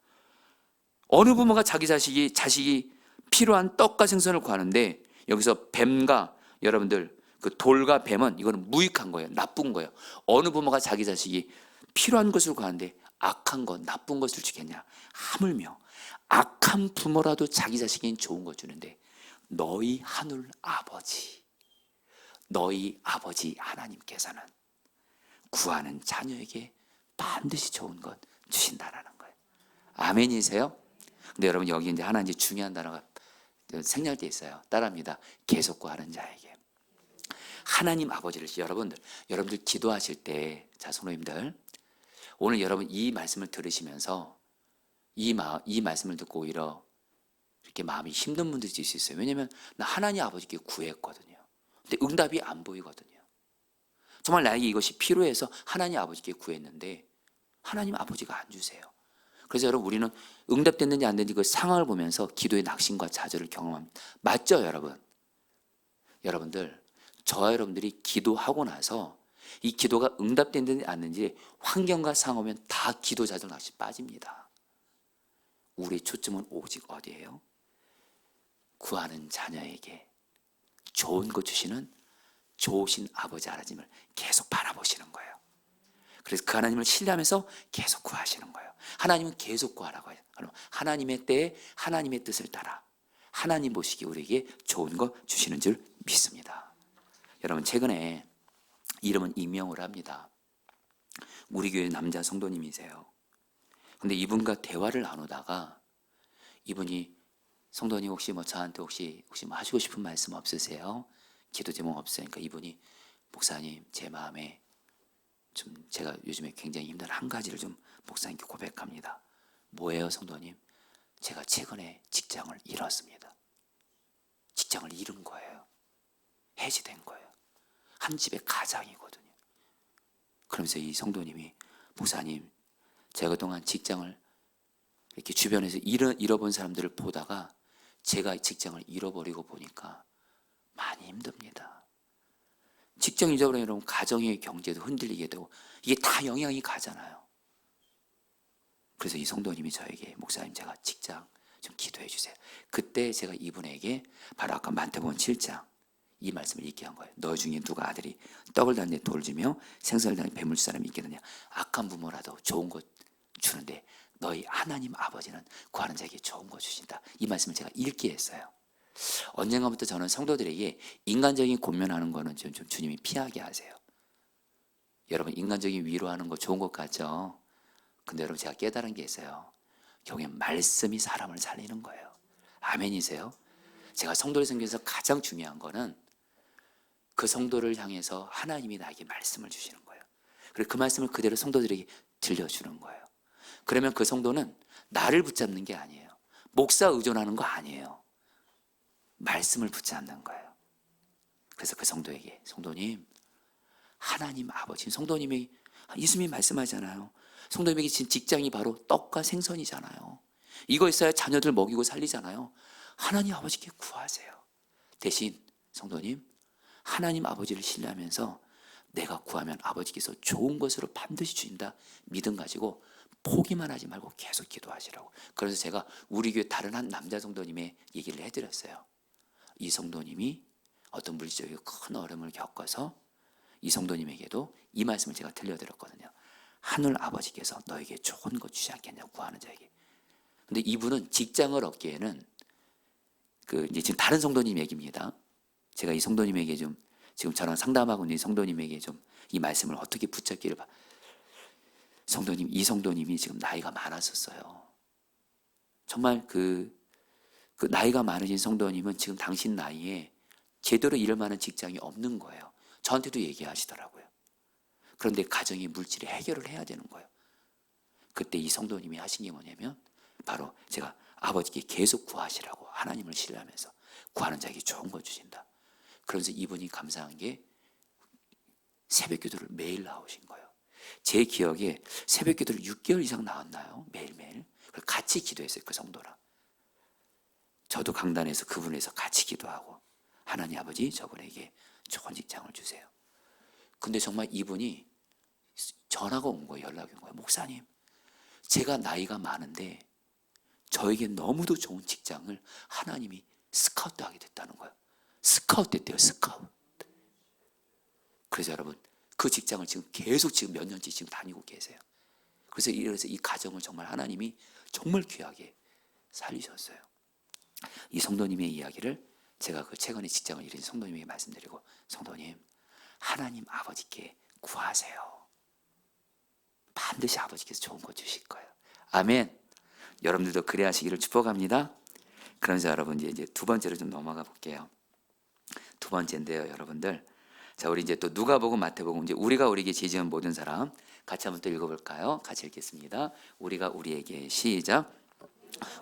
어느 부모가 자기 자식이 필요한 떡과 생선을 구하는데, 여기서 뱀과 여러분들 그 돌과 뱀은 이거는 무익한 거예요. 나쁜 거예요. 어느 부모가 자기 자식이 필요한 것을 구하는데 악한 것, 나쁜 것을 주겠냐? 하물며 악한 부모라도 자기 자식에겐 좋은 거 주는데 너희 하늘 아버지, 너희 아버지 하나님께서는 구하는 자녀에게 반드시 좋은 것 주신다라는 거예요. 아멘이세요? 근데 여러분 여기 이제 하나 이제 중요한 단어가 생략돼 있어요. 따라합니다. 계속 구하는 자에게. 하나님 아버지를, 여러분들 기도하실 때, 자 성도님들, 오늘 여러분 이 말씀을 들으시면서 이 말씀을 듣고 오히려 이렇게 마음이 힘든 분들이 있을 수 있어요. 왜냐하면 나 하나님 아버지께 구했거든요. 근데 응답이 안 보이거든요. 정말 나에게 이것이 필요해서 하나님 아버지께 구했는데 하나님 아버지가 안 주세요. 그래서 여러분 우리는 응답됐는지 안 됐는지 그 상황을 보면서 기도의 낙심과 좌절을 경험합니다. 맞죠 여러분? 여러분들, 저와 여러분들이 기도하고 나서 이 기도가 응답됐는지 안 됐는지 환경과 상황이면 다 기도 좌절 낙심 빠집니다. 우리의 초점은 오직 어디예요? 구하는 자녀에게 좋은 것 주시는 좋으신 아버지 하나님을 계속 바라보시는 거예요. 그래서 그 하나님을 신뢰하면서 계속 구하시는 거예요. 하나님은 계속 구하라고 해요. 하나님의 때에 하나님의 뜻을 따라 하나님 보시기에 우리에게 좋은 거 주시는 줄 믿습니다. 여러분 최근에 이름은 임명을 합니다. 우리 교회 남자 성도님이세요. 근데 이분과 대화를 나누다가 이분이 성도님 혹시 저한테 혹시 뭐 하시고 싶은 말씀 없으세요? 기도 제목 없어요? 그러니까 이분이 목사님 제 마음에 좀 제가 요즘에 굉장히 힘든 한 가지를 좀 목사님께 고백합니다. 뭐예요 성도님? 제가 최근에 직장을 잃었습니다. 직장을 잃은 거예요. 해지된 거예요. 한 집의 가장이거든요. 그러면서 이 성도님이 목사님 제가 그동안 직장을 이렇게 주변에서 잃어본 사람들을 보다가 제가 직장을 잃어버리고 보니까 많이 힘듭니다. 직장 잊어버리면 여러분 가정의 경제도 흔들리게 되고 이게 다 영향이 가잖아요. 그래서 이 성도님이 저에게 목사님 제가 직장 좀 기도해 주세요. 그때 제가 이분에게 바로 아까 마태복음 7장 이 말씀을 읽게 한 거예요. 너 중에 누가 아들이 떡을 달는데 돌을 주며 생선을 달는 뱀을 줄 사람이 있겠느냐. 악한 부모라도 좋은 것 주는데 너희 하나님 아버지는 구하는 자에게 좋은 거 주신다. 이 말씀을 제가 읽게 했어요. 언젠가부터 저는 성도들에게 인간적인 권면하는 거는 좀 주님이 피하게 하세요. 여러분 인간적인 위로하는 거 좋은 것 같죠? 근데 여러분 제가 깨달은 게 있어요. 결국엔 말씀이 사람을 살리는 거예요. 아멘이세요? 제가 성도를 섬기면서 가장 중요한 거는 그 성도를 향해서 하나님이 나에게 말씀을 주시는 거예요. 그리고 그 말씀을 그대로 성도들에게 들려주는 거예요. 그러면 그 성도는 나를 붙잡는 게 아니에요. 목사 의존하는 거 아니에요. 말씀을 붙잡는 거예요. 그래서 그 성도에게 성도님 하나님 아버지 성도님이 예수님이 말씀하잖아요. 성도님에게 진 직장이 바로 떡과 생선이잖아요. 이거 있어야 자녀들 먹이고 살리잖아요. 하나님 아버지께 구하세요. 대신 성도님 하나님 아버지를 신뢰하면서 내가 구하면 아버지께서 좋은 것으로 반드시 주신다 믿음 가지고 포기만 하지 말고 계속 기도하시라고. 그래서 제가 우리 교회 다른 한 남자 성도님의 얘기를 해드렸어요. 이 성도님이 어떤 물질적인 큰 어려움을 겪어서 이 성도님에게도 이 말씀을 제가 들려드렸거든요. 하늘 아버지께서 너에게 좋은 것 주지 않겠냐고 구하는 자에게. 근데 이분은 직장을 얻기에는 이제 지금 다른 성도님 얘기입니다. 제가 이 성도님에게 지금 저랑 상담하고 있는 성도님에게 이 말씀을 어떻게 붙잡기를 성도님, 이 성도님이 지금 나이가 많았었어요. 정말 그 나이가 많으신 성도님은 지금 당신 나이에 제대로 일할 만한 직장이 없는 거예요. 저한테도 얘기하시더라고요. 그런데 가정의 물질이 해결을 해야 되는 거예요. 그때 이 성도님이 하신 게 뭐냐면 바로 제가 아버지께 계속 구하시라고 하나님을 신뢰하면서 구하는 자에게 좋은 거 주신다. 그러면서 이분이 감사한 게 새벽 기도를 매일 나오신 거예요. 제 기억에 새벽 기도를 6개월 이상 나왔나요? 매일매일. 같이 기도했어요. 그 성도랑. 저도 강단에서 그분에서 같이 기도하고, 하나님 아버지 저분에게 좋은 직장을 주세요. 근데 정말 이분이 전화가 온 거예요. 연락이 온 거예요. 목사님, 제가 나이가 많은데 저에게 너무도 좋은 직장을 하나님이 스카우트 하게 됐다는 거예요. 스카우트 됐대요. 스카우트. 그래서 여러분, 그 직장을 지금 계속 지금 몇 년째 지금 다니고 계세요. 그래서 이 가정을 정말 하나님이 정말 귀하게 살리셨어요. 이 성도님의 이야기를 제가 그 최근에 직장을 잃은 성도님에게 말씀드리고, 성도님, 하나님 아버지께 구하세요. 반드시 아버지께서 좋은 거 주실 거예요. 아멘. 여러분들도 그래 하시기를 축복합니다. 그러면서 여러분 이제 두 번째로 좀 넘어가 볼게요. 두 번째인데요, 여러분들. 자, 우리 이제 또 누가복음, 마태복음, 이제 우리가 우리에게 죄 지은 모든 사람 같이 한번 또 읽어볼까요? 같이 읽겠습니다. 우리가 우리에게, 시작.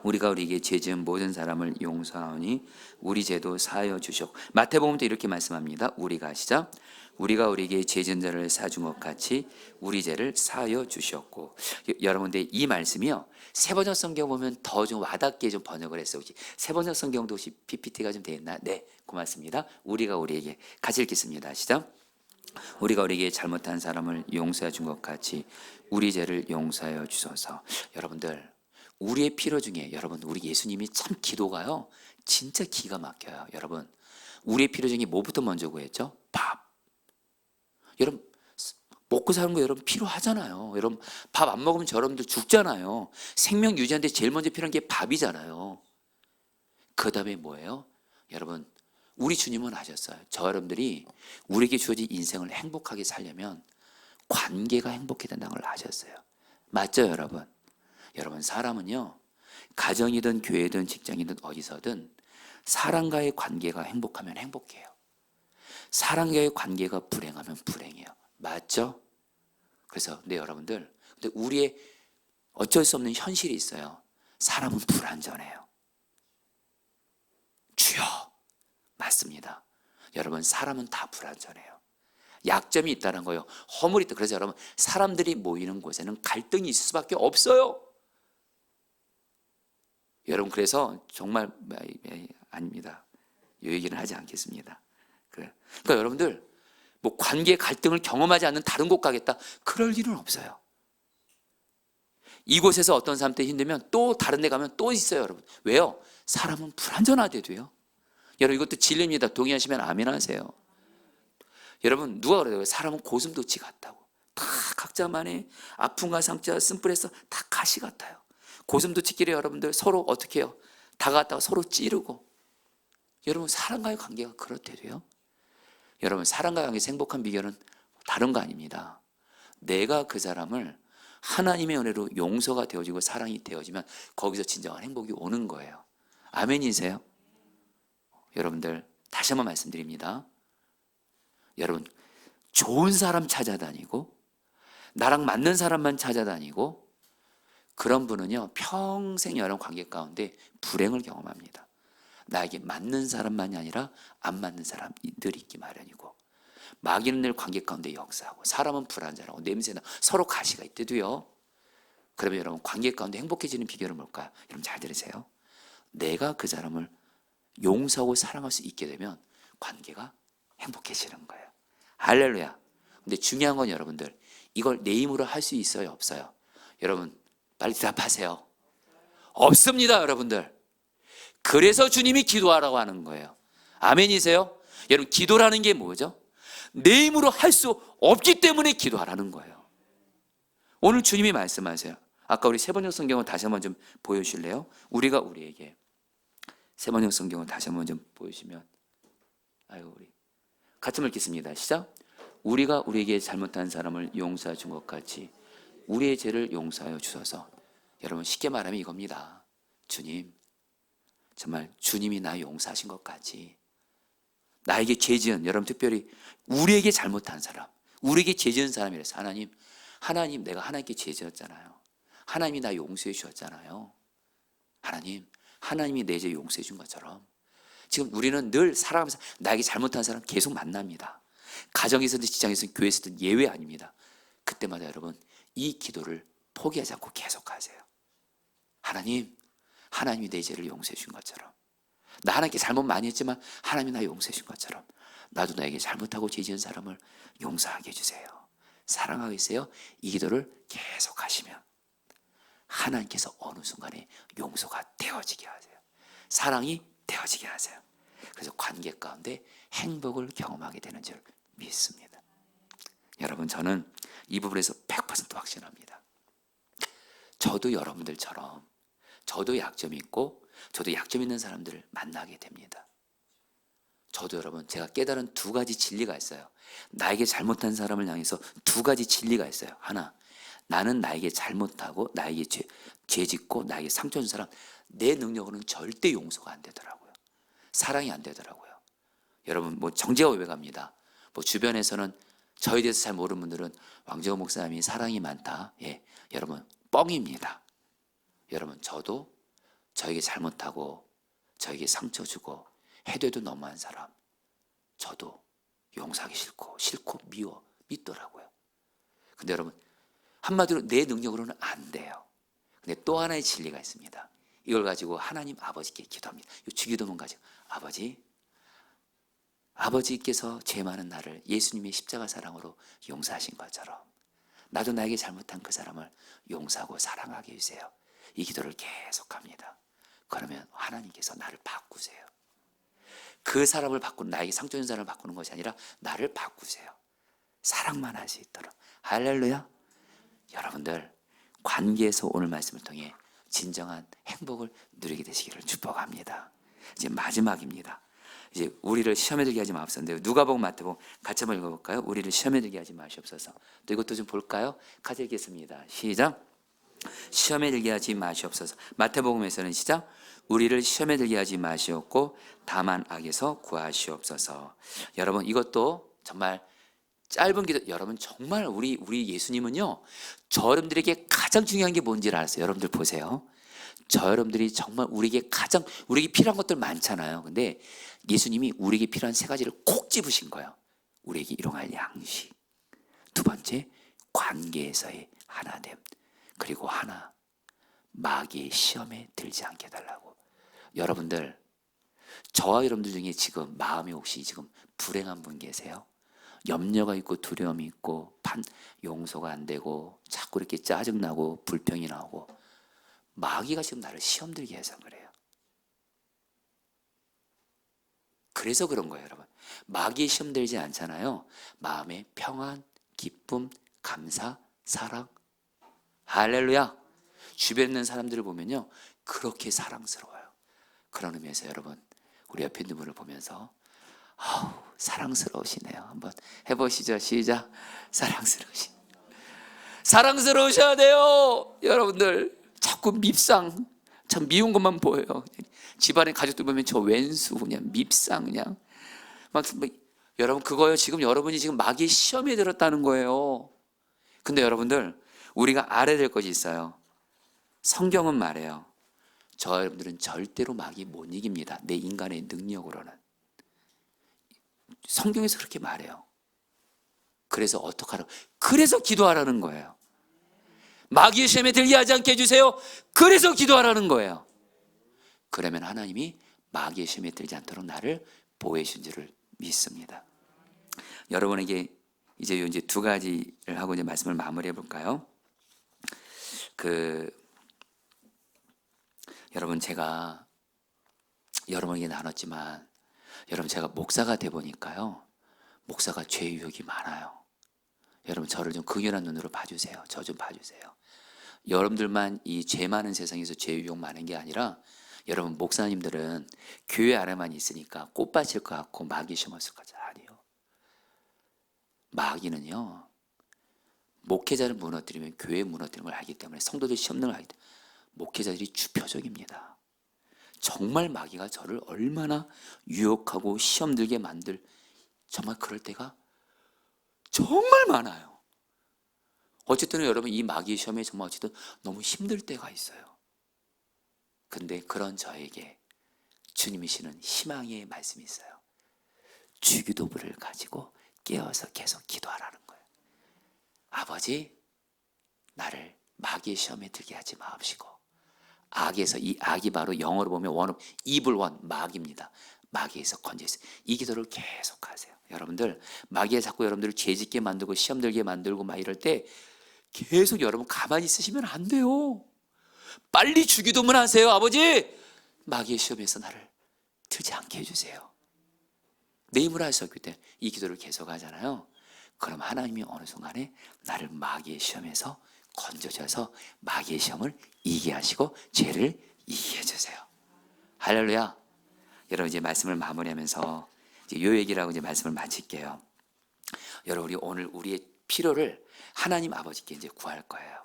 우리가 우리에게 죄 지은 모든 사람을 용서하오니 우리 죄도 사하여 주시옵고. 마태복음도 이렇게 말씀합니다. 우리가, 시작. 우리가 우리에게 죄 지은 자를 사준 것 같이 우리 죄를 사하여 주시옵고. 여러분들 이 말씀이요, 세번역 성경 보면 더 좀 와닿게 좀 번역을 했어요. 혹시 세번역 성경도 혹시 PPT가 좀 되어 있나? 네, 고맙습니다. 우리가 우리에게, 같이 읽겠습니다. 시작. 우리가 우리에게 잘못한 사람을 용서해 준 것 같이 우리 죄를 용서하여 주소서. 여러분들, 우리의 필요 중에, 여러분, 우리 예수님이 참 기도가요 진짜 기가 막혀요. 여러분, 우리의 필요 중에 뭐부터 먼저 구했죠? 밥. 여러분, 먹고 사는 거 여러분 필요하잖아요. 여러분, 밥 안 먹으면 여러분들 죽잖아요. 생명 유지하는데 제일 먼저 필요한 게 밥이잖아요. 그 다음에 뭐예요? 여러분, 우리 주님은 아셨어요. 저 여러분들이 우리에게 주어진 인생을 행복하게 살려면 관계가 행복해야 된다는 걸 아셨어요. 맞죠, 여러분? 여러분, 사람은요, 가정이든 교회든 직장이든 어디서든 사람과의 관계가 행복하면 행복해요. 사람과의 관계가 불행하면 불행해요. 맞죠? 그래서 근데 여러분들, 근데 우리의 어쩔 수 없는 현실이 있어요. 사람은 불완전해요. 주여, 맞습니다. 여러분, 사람은 다 불완전해요. 약점이 있다는 거예요. 허물이 있다. 그래서 여러분, 사람들이 모이는 곳에는 갈등이 있을 수밖에 없어요. 여러분, 그래서 정말 아닙니다. 이 얘기는 하지 않겠습니다. 그러니까 여러분들, 뭐 관계 갈등을 경험하지 않는 다른 곳 가겠다, 그럴 일은 없어요. 이곳에서 어떤 사람 때 힘들면 또 다른 데 가면 또 있어요, 여러분. 왜요? 사람은 불완전하게 돼요. 여러분, 이것도 진리입니다. 동의하시면 아멘 하세요. 여러분, 누가 그래요? 사람은 고슴도치 같다고. 다 각자만의 아픔과 상처와 쓴뿌리에서 다 가시 같아요. 고슴도치끼리 여러분들 서로 어떻게 해요? 다가갔다가 서로 찌르고. 여러분, 사람과의 관계가 그렇대 돼요. 여러분, 사람과의 관계에서 행복한 비결은 다른 거 아닙니다. 내가 그 사람을 하나님의 은혜로 용서가 되어지고 사랑이 되어지면 거기서 진정한 행복이 오는 거예요. 아멘이세요? 여러분들, 다시 한번 말씀드립니다. 여러분, 좋은 사람 찾아다니고 나랑 맞는 사람만 찾아다니고 그런 분은요, 평생 여러 관계 가운데 불행을 경험합니다. 나에게 맞는 사람만이 아니라 안 맞는 사람들이 있기 마련이고, 마귀는 늘 관계 가운데 역사하고, 사람은 불안전하고 냄새나 서로 가시가 있대도요. 그러면 여러분, 관계 가운데 행복해지는 비결은 뭘까요? 여러분 잘 들으세요. 내가 그 사람을 용서하고 사랑할 수 있게 되면 관계가 행복해지는 거예요. 할렐루야. 근데 중요한 건 여러분들, 이걸 내 힘으로 할 수 있어요, 없어요? 여러분, 빨리 대답하세요. 없습니다, 여러분들. 그래서 주님이 기도하라고 하는 거예요. 아멘이세요? 여러분, 기도라는 게 뭐죠? 내 힘으로 할 수 없기 때문에 기도하라는 거예요. 오늘 주님이 말씀하세요. 아까 우리 세번역 성경을 다시 한번 좀 보여주실래요? 우리가 우리에게, 세번역 성경을 다시 한번 좀 보여주시면, 아유, 우리 같이 읽겠습니다. 시작. 우리가 우리에게 잘못한 사람을 용서해 준 것 같이 우리의 죄를 용서하여 주소서. 여러분, 쉽게 말하면 이겁니다. 주님, 정말 주님이 나 용서하신 것 같이 나에게 죄 지은, 여러분 특별히 우리에게 잘못한 사람, 우리에게 죄 지은 사람이라서 하나님, 내가 하나님께 죄 지었잖아요. 하나님이 나 용서해 주셨잖아요. 하나님이 내 죄 용서해 준 것처럼 지금 우리는 늘 살아가면서 나에게 잘못한 사람 계속 만납니다. 가정에서든 직장에서든 교회에서든 예외 아닙니다. 그때마다 여러분 이 기도를 포기하지 않고 계속하세요. 하나님이 내 죄를 용서해 준 것처럼, 나 하나님께 잘못 많이 했지만 하나님이 나 용서해 준 것처럼 나도 나에게 잘못하고 죄 지은 사람을 용서하게 해주세요. 사랑하고 있어요. 이 기도를 계속하시면 하나님께서 어느 순간에 용서가 되어지게 하세요. 사랑이 되어지게 하세요. 그래서 관계 가운데 행복을 경험하게 되는 줄 믿습니다. 여러분, 저는 이 부분에서 100% 확신합니다. 저도 여러분들처럼 저도 약점이 있고 저도 약점 있는 사람들을 만나게 됩니다. 저도 여러분, 제가 깨달은 두 가지 진리가 있어요. 나에게 잘못한 사람을 향해서 두 가지 진리가 있어요. 하나, 나는 나에게 잘못하고 나에게 죄 짓고 나에게 상처 준 사람, 내 능력으로는 절대 용서가 안 되더라고요. 사랑이 안 되더라고요. 여러분, 정죄가 외백합니다. 주변에서는 저에 대해서 잘 모르는 분들은 왕재호 목사님이 사랑이 많다. 여러분, 뻥입니다. 여러분, 저도 저에게 잘못하고 저에게 상처 주고 해도 너무한 사람, 저도 용서하기 싫고 믿더라고요. 근데 여러분, 한마디로 내 능력으로는 안 돼요. 근데 또 하나의 진리가 있습니다. 이걸 가지고 하나님 아버지께 기도합니다. 이 주기도문 가지고, 아버지께서 죄 많은 나를 예수님의 십자가 사랑으로 용서하신 것처럼 나도 나에게 잘못한 그 사람을 용서하고 사랑하게 해주세요. 이 기도를 계속합니다. 그러면 하나님께서 나를 바꾸세요. 그 사람을 바꾸는, 나에게 상처 준 사람을 바꾸는 것이 아니라 나를 바꾸세요. 사랑만 할 수 있도록. 할렐루야. 여러분들, 관계에서 오늘 말씀을 통해 진정한 행복을 누리게 되시기를 축복합니다. 이제 마지막입니다. 이제 우리를 시험에 들게 하지 마옵소서. 누가복음, 마태복음 같이 한번 읽어볼까요? 우리를 시험에 들게 하지 마시옵소서. 또 이것도 좀 볼까요? 같이 읽겠습니다. 시작. 시험에 들게 하지 마시옵소서. 마태복음에서는 시작. 우리를 시험에 들게 하지 마시옵고 다만 악에서 구하시옵소서. 여러분, 이것도 정말 짧은 기도. 여러분, 정말 우리 예수님은요, 저 여러분들에게 가장 중요한 게 뭔지를 알았어요. 여러분들 보세요. 저 여러분들이 정말 우리에게 필요한 것들 많잖아요. 근데 예수님이 우리에게 필요한 세 가지를 콕 집으신 거예요. 우리에게 일용할 양식, 두 번째 관계에서의 하나됨, 그리고 하나, 마귀의 시험에 들지 않게 해달라고. 여러분들, 저와 여러분들 중에 지금 마음이 혹시 지금 불행한 분 계세요? 염려가 있고 두려움이 있고 용서가 안 되고 자꾸 이렇게 짜증나고 불평이 나오고, 마귀가 지금 나를 시험 들게 해서 그래요. 그래서 그런 거예요, 여러분. 마귀에 시험 들지 않잖아요. 마음의 평안, 기쁨, 감사, 사랑. 할렐루야. 주변에 있는 사람들을 보면요, 그렇게 사랑스러워요. 그런 의미에서 여러분, 우리 옆에 있는 분을 보면서 사랑스러우시네요. 한번 해보시죠. 시작. 사랑스러우셔야 돼요. 여러분들, 자꾸 밉상, 참 미운 것만 보여요. 집안에 가족들 보면 저 왼수, 그냥 밉상, 그냥 여러분, 그거요, 지금 여러분이 지금 마귀의 시험에 들었다는 거예요. 근데 여러분들, 우리가 알아야 될 것이 있어요. 성경은 말해요, 저 여러분들은 절대로 마귀 못 이깁니다. 내 인간의 능력으로는. 성경에서 그렇게 말해요. 그래서 어떡하라고? 그래서 기도하라는 거예요. 마귀의 시험에 들게 하지 않게 해주세요. 그래서 기도하라는 거예요. 그러면 하나님이 마귀의 시험에 들지 않도록 나를 보호해 주신 줄을 믿습니다. 여러분에게 이제 두 가지를 하고 이제 말씀을 마무리해 볼까요? 여러분, 제가 여러분에게 나눴지만, 여러분, 제가 목사가 돼 보니까요, 목사가 죄 유혹이 많아요. 여러분, 저를 좀 긍휼한 눈으로 봐주세요. 저 좀 봐주세요. 여러분들만 이 죄 많은 세상에서 죄 유혹 많은 게 아니라, 여러분, 목사님들은 교회 안에만 있으니까 꽃밭일 것 같고 마귀 심었을 것 같아요. 아니요. 마귀는요, 목회자를 무너뜨리면 교회 무너뜨리는 걸 알기 때문에, 성도들 시험능을 알기 때문에 목회자들이 주표적입니다. 정말 마귀가 저를 얼마나 유혹하고 시험 들게 정말 그럴 때가 정말 많아요. 어쨌든 여러분, 이 마귀의 시험에 정말 어쨌든 너무 힘들 때가 있어요. 근데 그런 저에게 주님이 시는 희망의 말씀이 있어요. 주기도부를 가지고 깨어서 계속 기도하라는 거예요. 아버지, 나를 마귀의 시험에 들게 하지 마옵시고, 악에서, 이 악이 바로 영어로 보면 evil one, 마귀입니다. 마귀에서 건져주세요. 이 기도를 계속 하세요. 여러분들, 마귀가 자꾸 여러분들을 죄짓게 만들고 시험 들게 만들고 막 이럴 때 계속 여러분 가만히 있으시면 안 돼요. 빨리 주기도문 하세요. 아버지, 마귀의 시험에서 나를 들지 않게 해주세요. 내 힘으로 할 수 없기 때문에 이 기도를 계속 하잖아요. 그럼 하나님이 어느 순간에 나를 마귀의 시험에서 건져줘서 마귀의 시험을 이기게 하시고 죄를 이기게 해주세요. 할렐루야. 여러분, 이제 말씀을 마무리하면서 이제 요 얘기라고 이제 말씀을 마칠게요. 여러분, 우리 오늘 우리의 필요를 하나님 아버지께 이제 구할 거예요.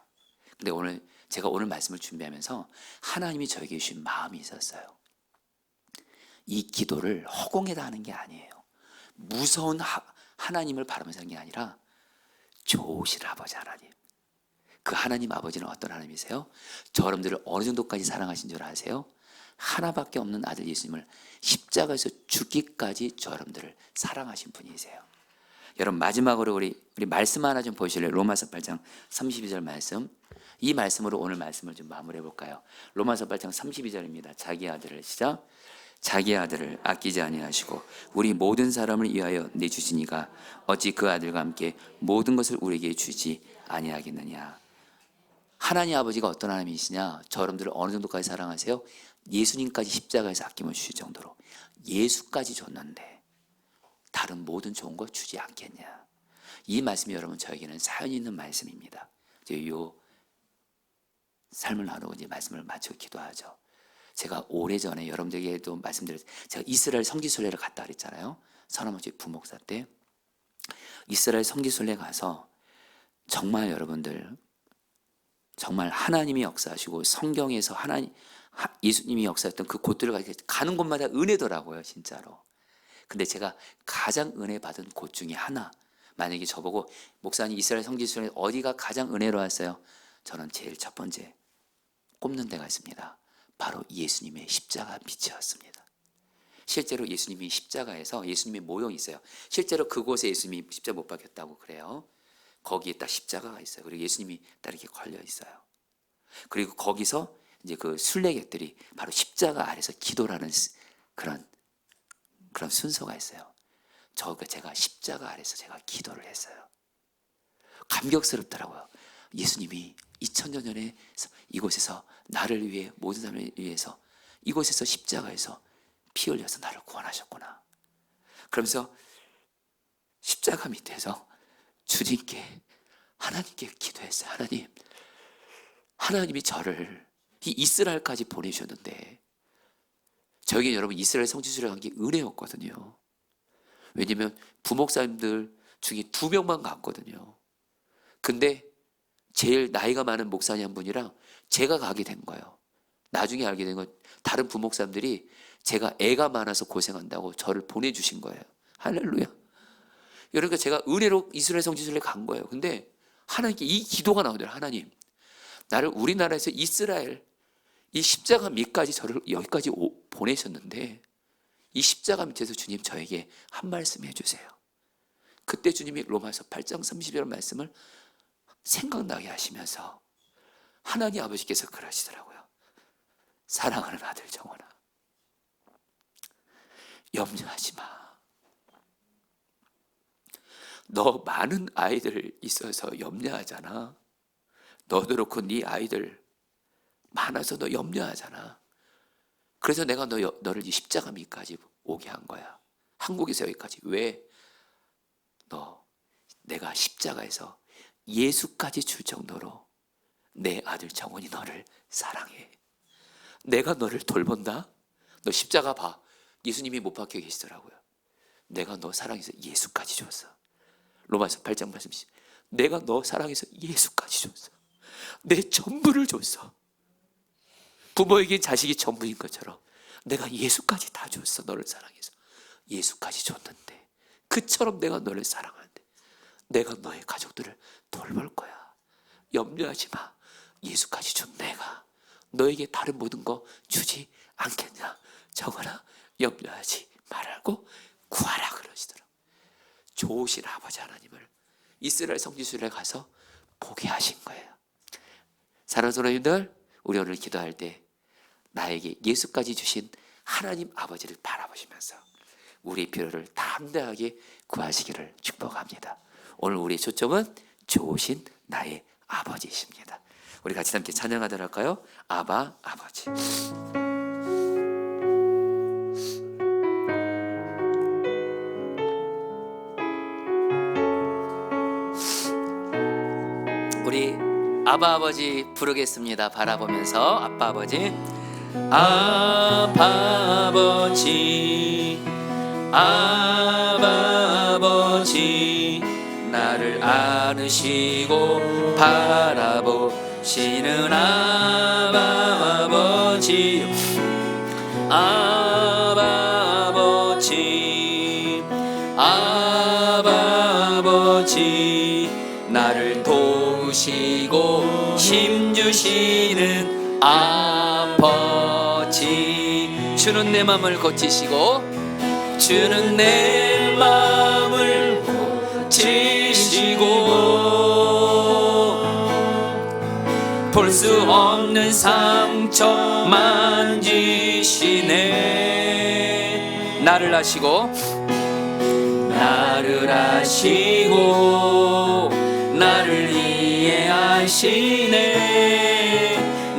근데 제가 오늘 말씀을 준비하면서 하나님이 저에게 주신 마음이 있었어요. 이 기도를 허공에다 하는 게 아니에요. 무서운 하나님을 바라면서 하는 게 아니라 좋으신 아버지 하나님. 그 하나님 아버지는 어떤 하나님이세요? 여러분들을 어느 정도까지 사랑하신 줄 아세요? 하나밖에 없는 아들 예수님을 십자가에서 죽기까지 여러분들을 사랑하신 분이세요. 여러분, 마지막으로 우리 말씀 하나 좀 보실래요? 로마서 8장 32절 말씀. 이 말씀으로 오늘 말씀을 좀 마무리해 볼까요? 로마서 8장 32절입니다. 자기 아들을 시작. 자기 아들을 아끼지 아니하시고 우리 모든 사람을 위하여 내주시니가 어찌 그 아들과 함께 모든 것을 우리에게 주지 아니하겠느냐. 하나님 아버지가 어떤 하나님이시냐? 여러분들을 어느 정도까지 사랑하세요? 예수님까지 십자가에서 아낌을 주실 정도로 예수까지 줬는데 다른 모든 좋은 거 주지 않겠냐. 이 말씀이 여러분 저에게는 사연이 있는 말씀입니다. 이제 요 삶을 나누고 이제 말씀을 마치고 기도하죠. 제가 오래전에 여러분들에게도 말씀드렸어요. 제가 이스라엘 성지순례를 갔다 그랬잖아요. 서남원지 부목사 때 이스라엘 성지순례 가서 정말 여러분들 정말 하나님이 역사하시고 성경에서 예수님이 역사했던 그 곳들을 가는 곳마다 은혜더라고요, 진짜로. 근데 제가 가장 은혜 받은 곳 중에 하나, 만약에 저보고 목사님 이스라엘 성지순례 어디가 가장 은혜로웠어요? 저는 제일 첫 번째 꼽는 데가 있습니다. 바로 예수님의 십자가 빛이었습니다. 실제로 예수님이 십자가에서 예수님의 모형이 있어요. 실제로 그곳에 예수님이 십자가 못 박혔다고 그래요. 거기에 딱 십자가가 있어요. 그리고 예수님이 딱 이렇게 걸려 있어요. 그리고 거기서 이제 그 순례객들이 바로 십자가 아래서 기도라는 그런 순서가 있어요. 제가 십자가 아래서 제가 기도를 했어요. 감격스럽더라고요. 예수님이 2000년 전에 이곳에서 나를 위해 모든 사람을 위해서 이곳에서 십자가에서 피 흘려서 나를 구원하셨구나. 그러면서 십자가 밑에서 주님께 하나님께 기도했어요. 하나님이 저를 이 이스라엘까지 보내주셨는데 저에게 여러분 이스라엘 성지순례 간 게 은혜였거든요. 왜냐면 부목사님들 중에 2명만 갔거든요. 근데 제일 나이가 많은 목사님 한 분이랑 제가 가게 된 거예요. 나중에 알게 된 건 다른 부목사님들이 제가 애가 많아서 고생한다고 저를 보내주신 거예요. 할렐루야. 그러니까 제가 은혜로 이스라엘 성지순례 간 거예요. 근데 하나님께 이 기도가 나오더라고요. 하나님, 나를 우리나라에서 이스라엘 이 십자가 밑까지 저를 여기까지 보내셨는데 이 십자가 밑에서 주님 저에게 한 말씀 해주세요. 그때 주님이 로마서 8장 30절 말씀을 생각나게 하시면서 하나님 아버지께서 그러시더라고요. 사랑하는 아들 정원아, 염려하지 마. 너 많은 아이들 있어서 염려하잖아. 너도 그렇고 네 아이들 많아서 너 염려하잖아. 그래서 내가 너를 이 십자가 밑까지 오게 한 거야. 한국에서 여기까지. 왜? 내가 십자가에서 예수까지 줄 정도로 내 아들 정원이 너를 사랑해. 내가 너를 돌본다. 너 십자가 봐. 예수님이 못 박혀 계시더라고요. 내가 너 사랑해서 예수까지 줬어. 로마서 8장 말씀. 내가 너 사랑해서 예수까지 줬어. 내 전부를 줬어. 부모에게 자식이 전부인 것처럼 내가 예수까지 다 줬어. 너를 사랑해서 예수까지 줬는데 그처럼 내가 너를 사랑하는데 내가 너의 가족들을 돌볼 거야. 염려하지 마. 예수까지 준 내가 너에게 다른 모든 거 주지 않겠냐. 정원아, 염려하지 말라고 구하라 그러시더라고요. 좋으신 아버지 하나님을 이스라엘 성지순례 가서 보게 하신 거예요. 사랑하는 성도님들, 우리 오늘 기도할 때 나에게 예수까지 주신 하나님 아버지를 바라보시면서 우리의 필요를 담대하게 구하시기를 축복합니다. 오늘 우리의 초점은 좋으신 나의 아버지이십니다. 우리 같이 함께 찬양하도록 할까요? 아바 아버지. 우리 아바 아버지 부르겠습니다. 바라보면서 아빠 아버지. 아바 아버지, 아바 아버지, 나를 안으시고 바라보시는 아바 아버지. 아바 아버지, 아바 아버지, 나를 도우시고 힘주시는 아버지. 주는 내 맘을 고치시고, 주는 내 맘을 고치시고, 볼 수 없는 상처 만지시네. 나를 아시고, 나를 아시고, 나를 이해하시네.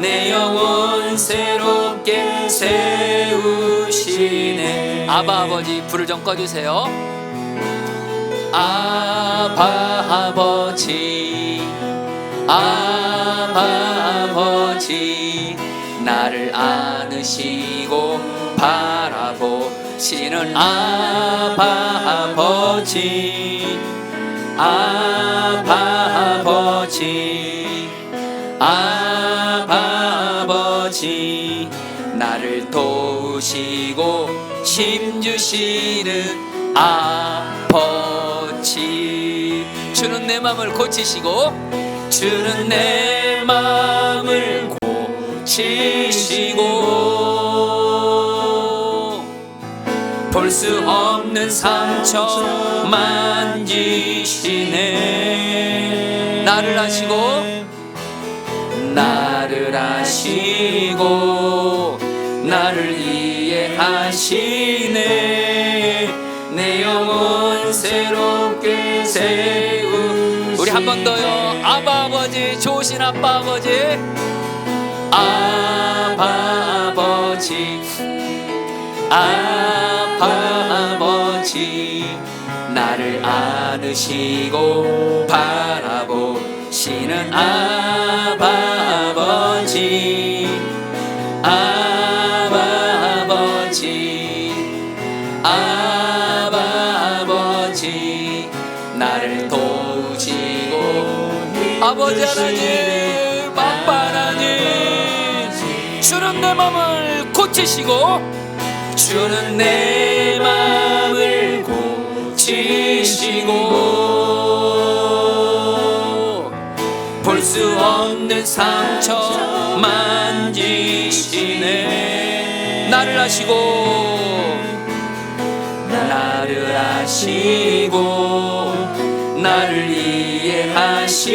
내 영혼 새롭게 세우시네. 아바 아버지 불을 좀 꺼주세요. 아바 아버지, 아바 아버지, 나를 안으시고 바라보시는 아바 아버지. 아바 아버지, 아바 아버지, 나를 도우시고 힘주시는 아버지. 주는 내 맘을 고치시고, 주는 내 맘을 고치시고, 볼 수 없는 상처 만지시네. 나를 아시고, 나를 아시고, 나를 이해하시네. 내 영혼 새롭게 세우. 우리 한 번 더요. 아바 아버지, 좋으신 아빠 아버지. 아바 아버지, 아바 아버지, 나를 안으시고 바라보시는 아바 아버지. 아바 아버지, 아바 아버지, 나를 도우시고. 아버지 하나님, 아빠 하나님, 주는 내 맘을 고치시고, 주는 내 맘을 고치시고, 볼 수 없는 상처 만지시네. 나를 아시고, 나를 아시고, 나를 이해하시네.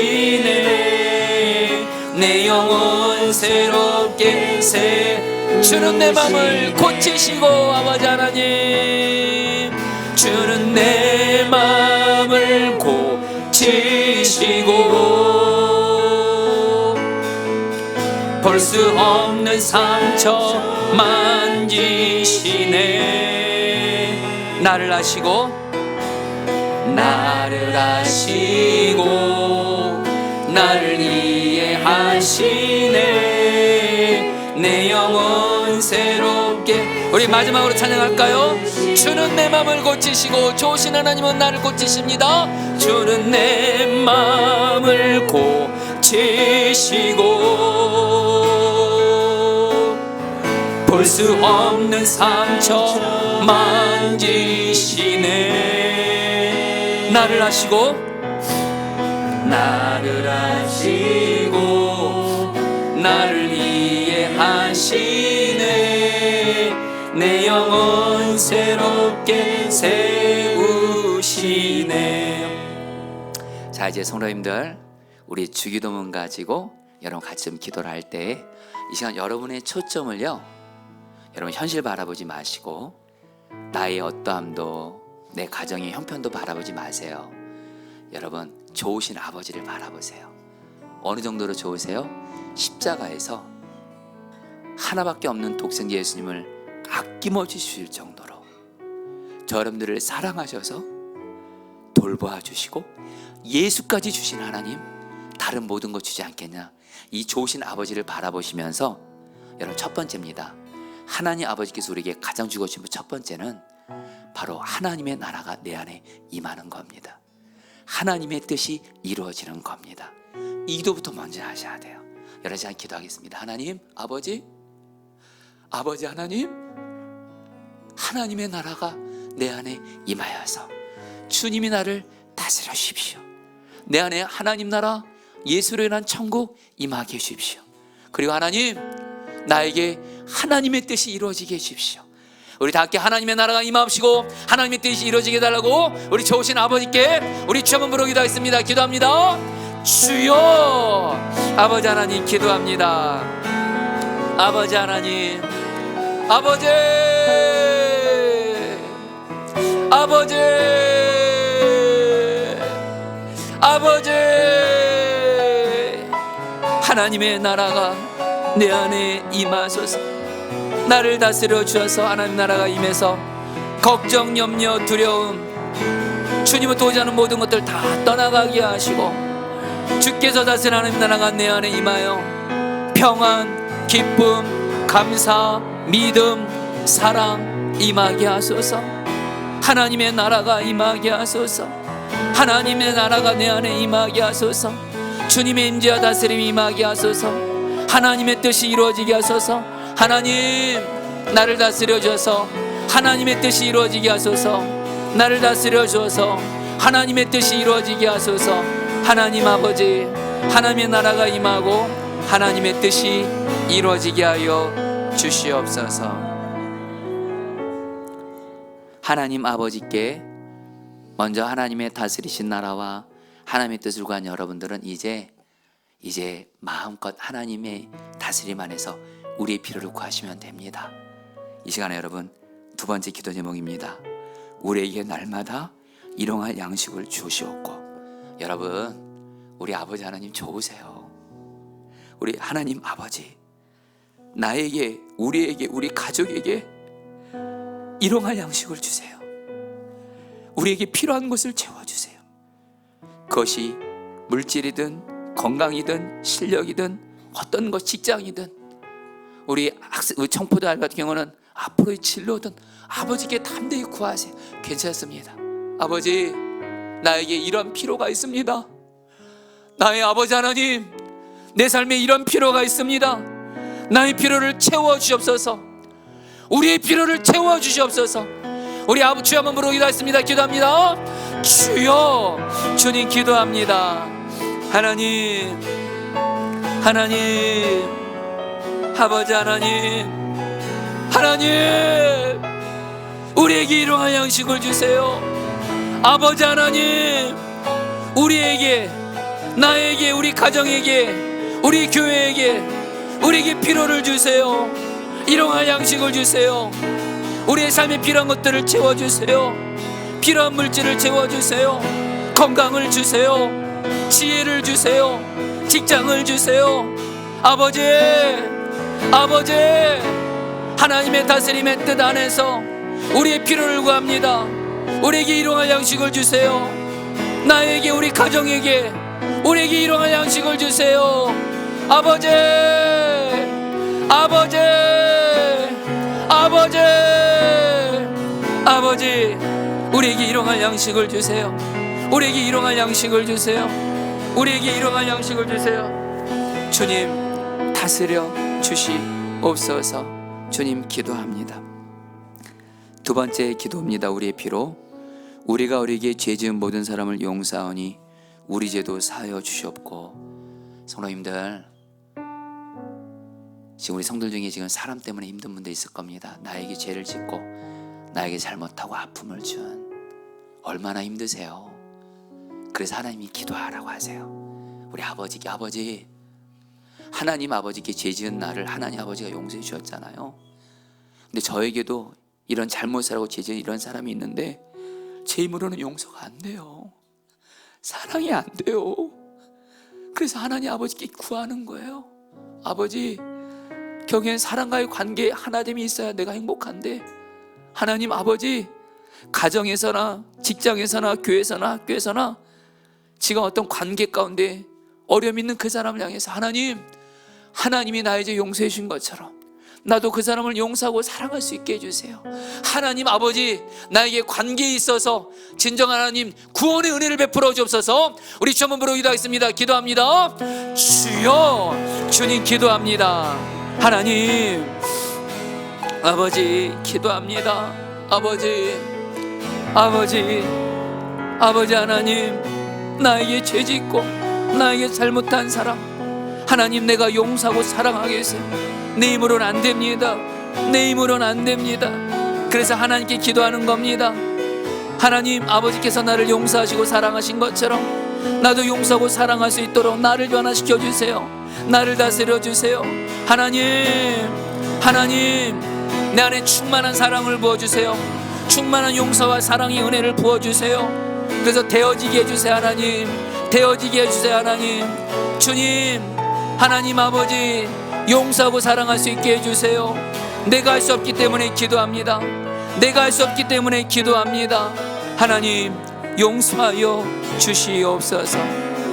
내 영혼 새롭게 주는 내 맘을 고치시고. 아버지 하나님, 주는 내 맘을 고치시고, 볼 수 없는 상처 만지시네. 나를 아시고, 나를 아시고, 나를 이해하시네. 내 영혼 새롭게. 우리 마지막으로 찬양할까요? 주는 내 맘을 고치시고, 좋으신 하나님은 나를 고치십니다. 주는 내 맘을 고치시고, 볼 수 없는 상처 만지시네. 나를 아시고, 나를 아시고, 나를 이해하시네. 내 영혼 새롭게 세우시네. 자, 이제 성도님들, 우리 주기도문 가지고 여러분 같이 좀 기도를 할 때 이 시간 여러분의 초점을요, 여러분 현실 바라보지 마시고 나의 어떠함도 내 가정의 형편도 바라보지 마세요. 여러분 좋으신 아버지를 바라보세요. 어느 정도로 좋으세요? 십자가에서 하나밖에 없는 독생자 예수님을 아낌없이 주실 정도로 저 여러분들을 사랑하셔서 돌보아 주시고 예수까지 주신 하나님, 다른 모든 것 주지 않겠냐? 이 좋으신 아버지를 바라보시면서 여러분, 첫 번째입니다. 하나님 아버지께서 우리에게 가장 주고 싶은 첫 번째는 바로 하나님의 나라가 내 안에 임하는 겁니다. 하나님의 뜻이 이루어지는 겁니다. 이 기도부터 먼저 하셔야 돼요. 여러분, 제가 기도하겠습니다. 하나님 아버지, 아버지 하나님, 하나님의 나라가 내 안에 임하여서 주님이 나를 다스려 주십시오. 내 안에 하나님 나라, 예수로 인한 천국 임하게 해주십시오. 그리고 하나님, 나에게 하나님의 뜻이 이루어지게 해주십시오. 우리 다 함께 하나님의 나라가 임하옵시고 하나님의 뜻이 이루어지게 해달라고 우리 좋으신 아버지께 우리 주 한번 부르기도 하겠습니다. 기도합니다. 주여, 아버지 하나님 기도합니다. 아버지 하나님, 아버지, 아버지, 아버지, 하나님의 나라가 내 안에 임하소서. 나를 다스려 주셔서 하나님 나라가 임해서 걱정, 염려, 두려움, 주님을 도우자는 모든 것들 다 떠나가게 하시고 주께서 다스리는 하나님 나라가 내 안에 임하여 평안, 기쁨, 감사, 믿음, 사랑 임하게 하소서. 하나님의 나라가 임하게 하소서. 하나님의 나라가 내 안에 임하게 하소서. 주님의 임재와 다스림이 임하게 하소서. 하나님의 뜻이 이루어지게 하소서. 하나님, 나를 다스려 주셔서 하나님의 뜻이 이루어지게 하소서. 나를 다스려 주셔서 하나님의 뜻이 이루어지게 하소서. 하나님 아버지, 하나님의 나라가 임하고 하나님의 뜻이 이루어지게 하여 주시옵소서. 하나님 아버지께 먼저 하나님의 다스리신 나라와 하나님의 뜻을 구한 여러분들은 이제 마음껏 하나님의 다스림 안에서 우리의 필요를 구하시면 됩니다. 이 시간에 여러분, 두 번째 기도 제목입니다. 우리에게 날마다 일용할 양식을 주시옵고. 여러분, 우리 아버지 하나님 좋으세요. 우리 하나님 아버지, 나에게, 우리에게, 우리 가족에게 일용할 양식을 주세요. 우리에게 필요한 것을 채워주세요. 그것이 물질이든 건강이든 실력이든 어떤 것, 직장이든, 우리 청포도 알 같은 경우는 앞으로의 진로든 아버지께 담대히 구하세요. 괜찮습니다. 아버지, 나에게 이런 필요가 있습니다. 나의 아버지 하나님, 내 삶에 이런 필요가 있습니다. 나의 필요를 채워주시옵소서. 우리의 필요를 채워주시옵소서. 우리 아버지 한번 부르기도 했습니다. 기도합니다. 주여, 주님 기도합니다. 하나님, 하나님, 아버지 하나님, 하나님, 우리에게 일용할 양식을 주세요. 아버지 하나님, 우리에게, 나에게, 우리 가정에게, 우리 교회에게, 우리에게 필요를 주세요. 일용할 양식을 주세요. 우리의 삶에 필요한 것들을 채워주세요. 필요한 물질을 채워주세요. 건강을 주세요. 지혜를 주세요. 직장을 주세요. 아버지, 아버지, 하나님의 다스림의 뜻 안에서 우리의 필요를 구합니다. 우리에게 일용할 양식을 주세요. 나에게, 우리 가정에게, 우리에게 일용할 양식을 주세요. 아버지, 아버지, 아버지, 아버지, 우리에게 일용할 양식을 주세요. 우리에게 일용할 양식을 주세요. 우리에게 일용할 양식을 주세요. 주님 다스려 주시옵소서. 주님 기도합니다. 두 번째 기도입니다. 우리의 피로 우리가 우리에게 죄 지은 모든 사람을 용서하오니 우리 죄도 사하여 주시옵고. 성도님들, 지금 우리 성들 중에 지금 사람 때문에 힘든 분들 있을 겁니다. 나에게 죄를 짓고 나에게 잘못하고 아픔을 준, 얼마나 힘드세요. 그래서 하나님이 기도하라고 하세요. 우리 아버지께, 아버지, 하나님 아버지께 죄 지은 나를 하나님 아버지가 용서해 주셨잖아요. 근데 저에게도 이런 잘못을 하고 죄 지은 이런 사람이 있는데 제 힘으로는 용서가 안 돼요. 사랑이 안 돼요. 그래서 하나님 아버지께 구하는 거예요. 아버지, 결국엔 사랑과의 관계에 하나됨이 있어야 내가 행복한데, 하나님 아버지, 가정에서나 직장에서나 교회에서나 학교에서나 지금 어떤 관계 가운데 어려움 있는 그 사람을 향해서 하나님이 나의 죄 용서해 주신 것처럼 나도 그 사람을 용서하고 사랑할 수 있게 해주세요. 하나님 아버지, 나에게 관계에 있어서 진정한 하나님 구원의 은혜를 베풀어 주옵소서. 우리 주 한번 부르고 기도하겠습니다. 기도합니다. 주여, 주님 기도합니다. 하나님 아버지 기도합니다. 아버지 하나님, 나에게 죄짓고 나에게 잘못한 사람 하나님 내가 용서하고 사랑하게 해주세요. 내 힘으로는 안 됩니다. 내 힘으로는 안 됩니다. 그래서 하나님께 기도하는 겁니다. 하나님 아버지께서 나를 용서하시고 사랑하신 것처럼 나도 용서하고 사랑할 수 있도록 나를 변화시켜 주세요. 나를 다스려 주세요. 하나님 내 안에 충만한 사랑을 부어주세요. 충만한 용서와 사랑의 은혜를 부어주세요. 그래서 되어지게 해주세요. 하나님 되어지게 해주세요. 하나님 주님, 하나님 아버지, 용서하고 사랑할 수 있게 해주세요. 내가 할 수 없기 때문에 기도합니다. 내가 할 수 없기 때문에 기도합니다. 하나님 용서하여 주시옵소서.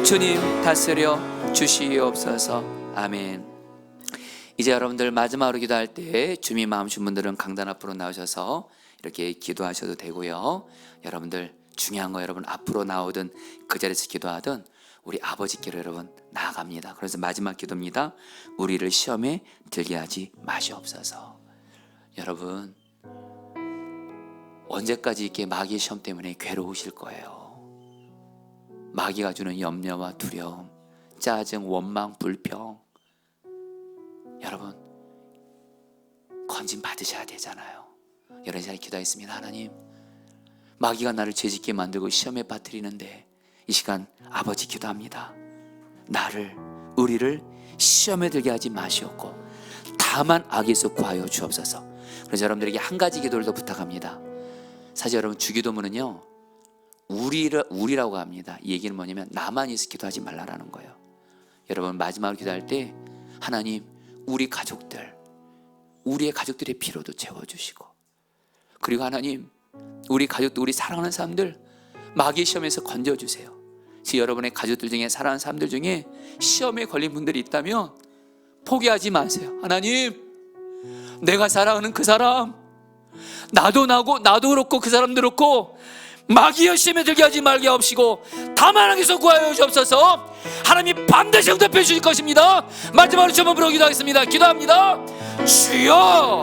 주님 다스려 주시옵소서. 아멘. 이제 여러분들 마지막으로 기도할 때 주님 마음 주신 분들은 강단 앞으로 나오셔서 이렇게 기도하셔도 되고요. 여러분들 중요한 거, 여러분 앞으로 나오든 그 자리에서 기도하든 우리 아버지께로 여러분 나아갑니다. 그래서 마지막 기도입니다. 우리를 시험에 들게 하지 마시옵소서. 여러분 언제까지 이렇게 마귀의 시험 때문에 괴로우실 거예요. 마귀가 주는 염려와 두려움, 짜증, 원망, 불평, 여러분 건진 받으셔야 되잖아요. 여러 시간에 기도했습니다. 하나님, 마귀가 나를 죄짓게 만들고 시험에 빠뜨리는데 이 시간 아버지 기도합니다. 우리를 시험에 들게 하지 마시옵고 다만 악에서 구하여 주옵소서. 그래서 여러분들에게 한 가지 기도를 더 부탁합니다. 사실 여러분 주기도문은요 우리라고 합니다. 이 얘기는 뭐냐면 나만 있어 기도하지 말라라는 거예요. 여러분 마지막으로 기도할 때 하나님 우리의 가족들의 피로도 채워주시고, 그리고 하나님 우리 가족들, 우리 사랑하는 사람들 마귀의 시험에서 건져주세요. 지금 여러분의 가족들 중에, 사랑하는 사람들 중에 시험에 걸린 분들이 있다면 포기하지 마세요. 하나님 내가 사랑하는 그 사람, 나도 그렇고 그 사람도 그렇고 마귀의 시험에 들게 하지 말게 하옵시고 다만 악에서 구하여 주옵소서. 하나님 반드시 응답해 주실 것입니다. 마지막으로 저 한번 부르고 기도하겠습니다. 기도합니다. 주여.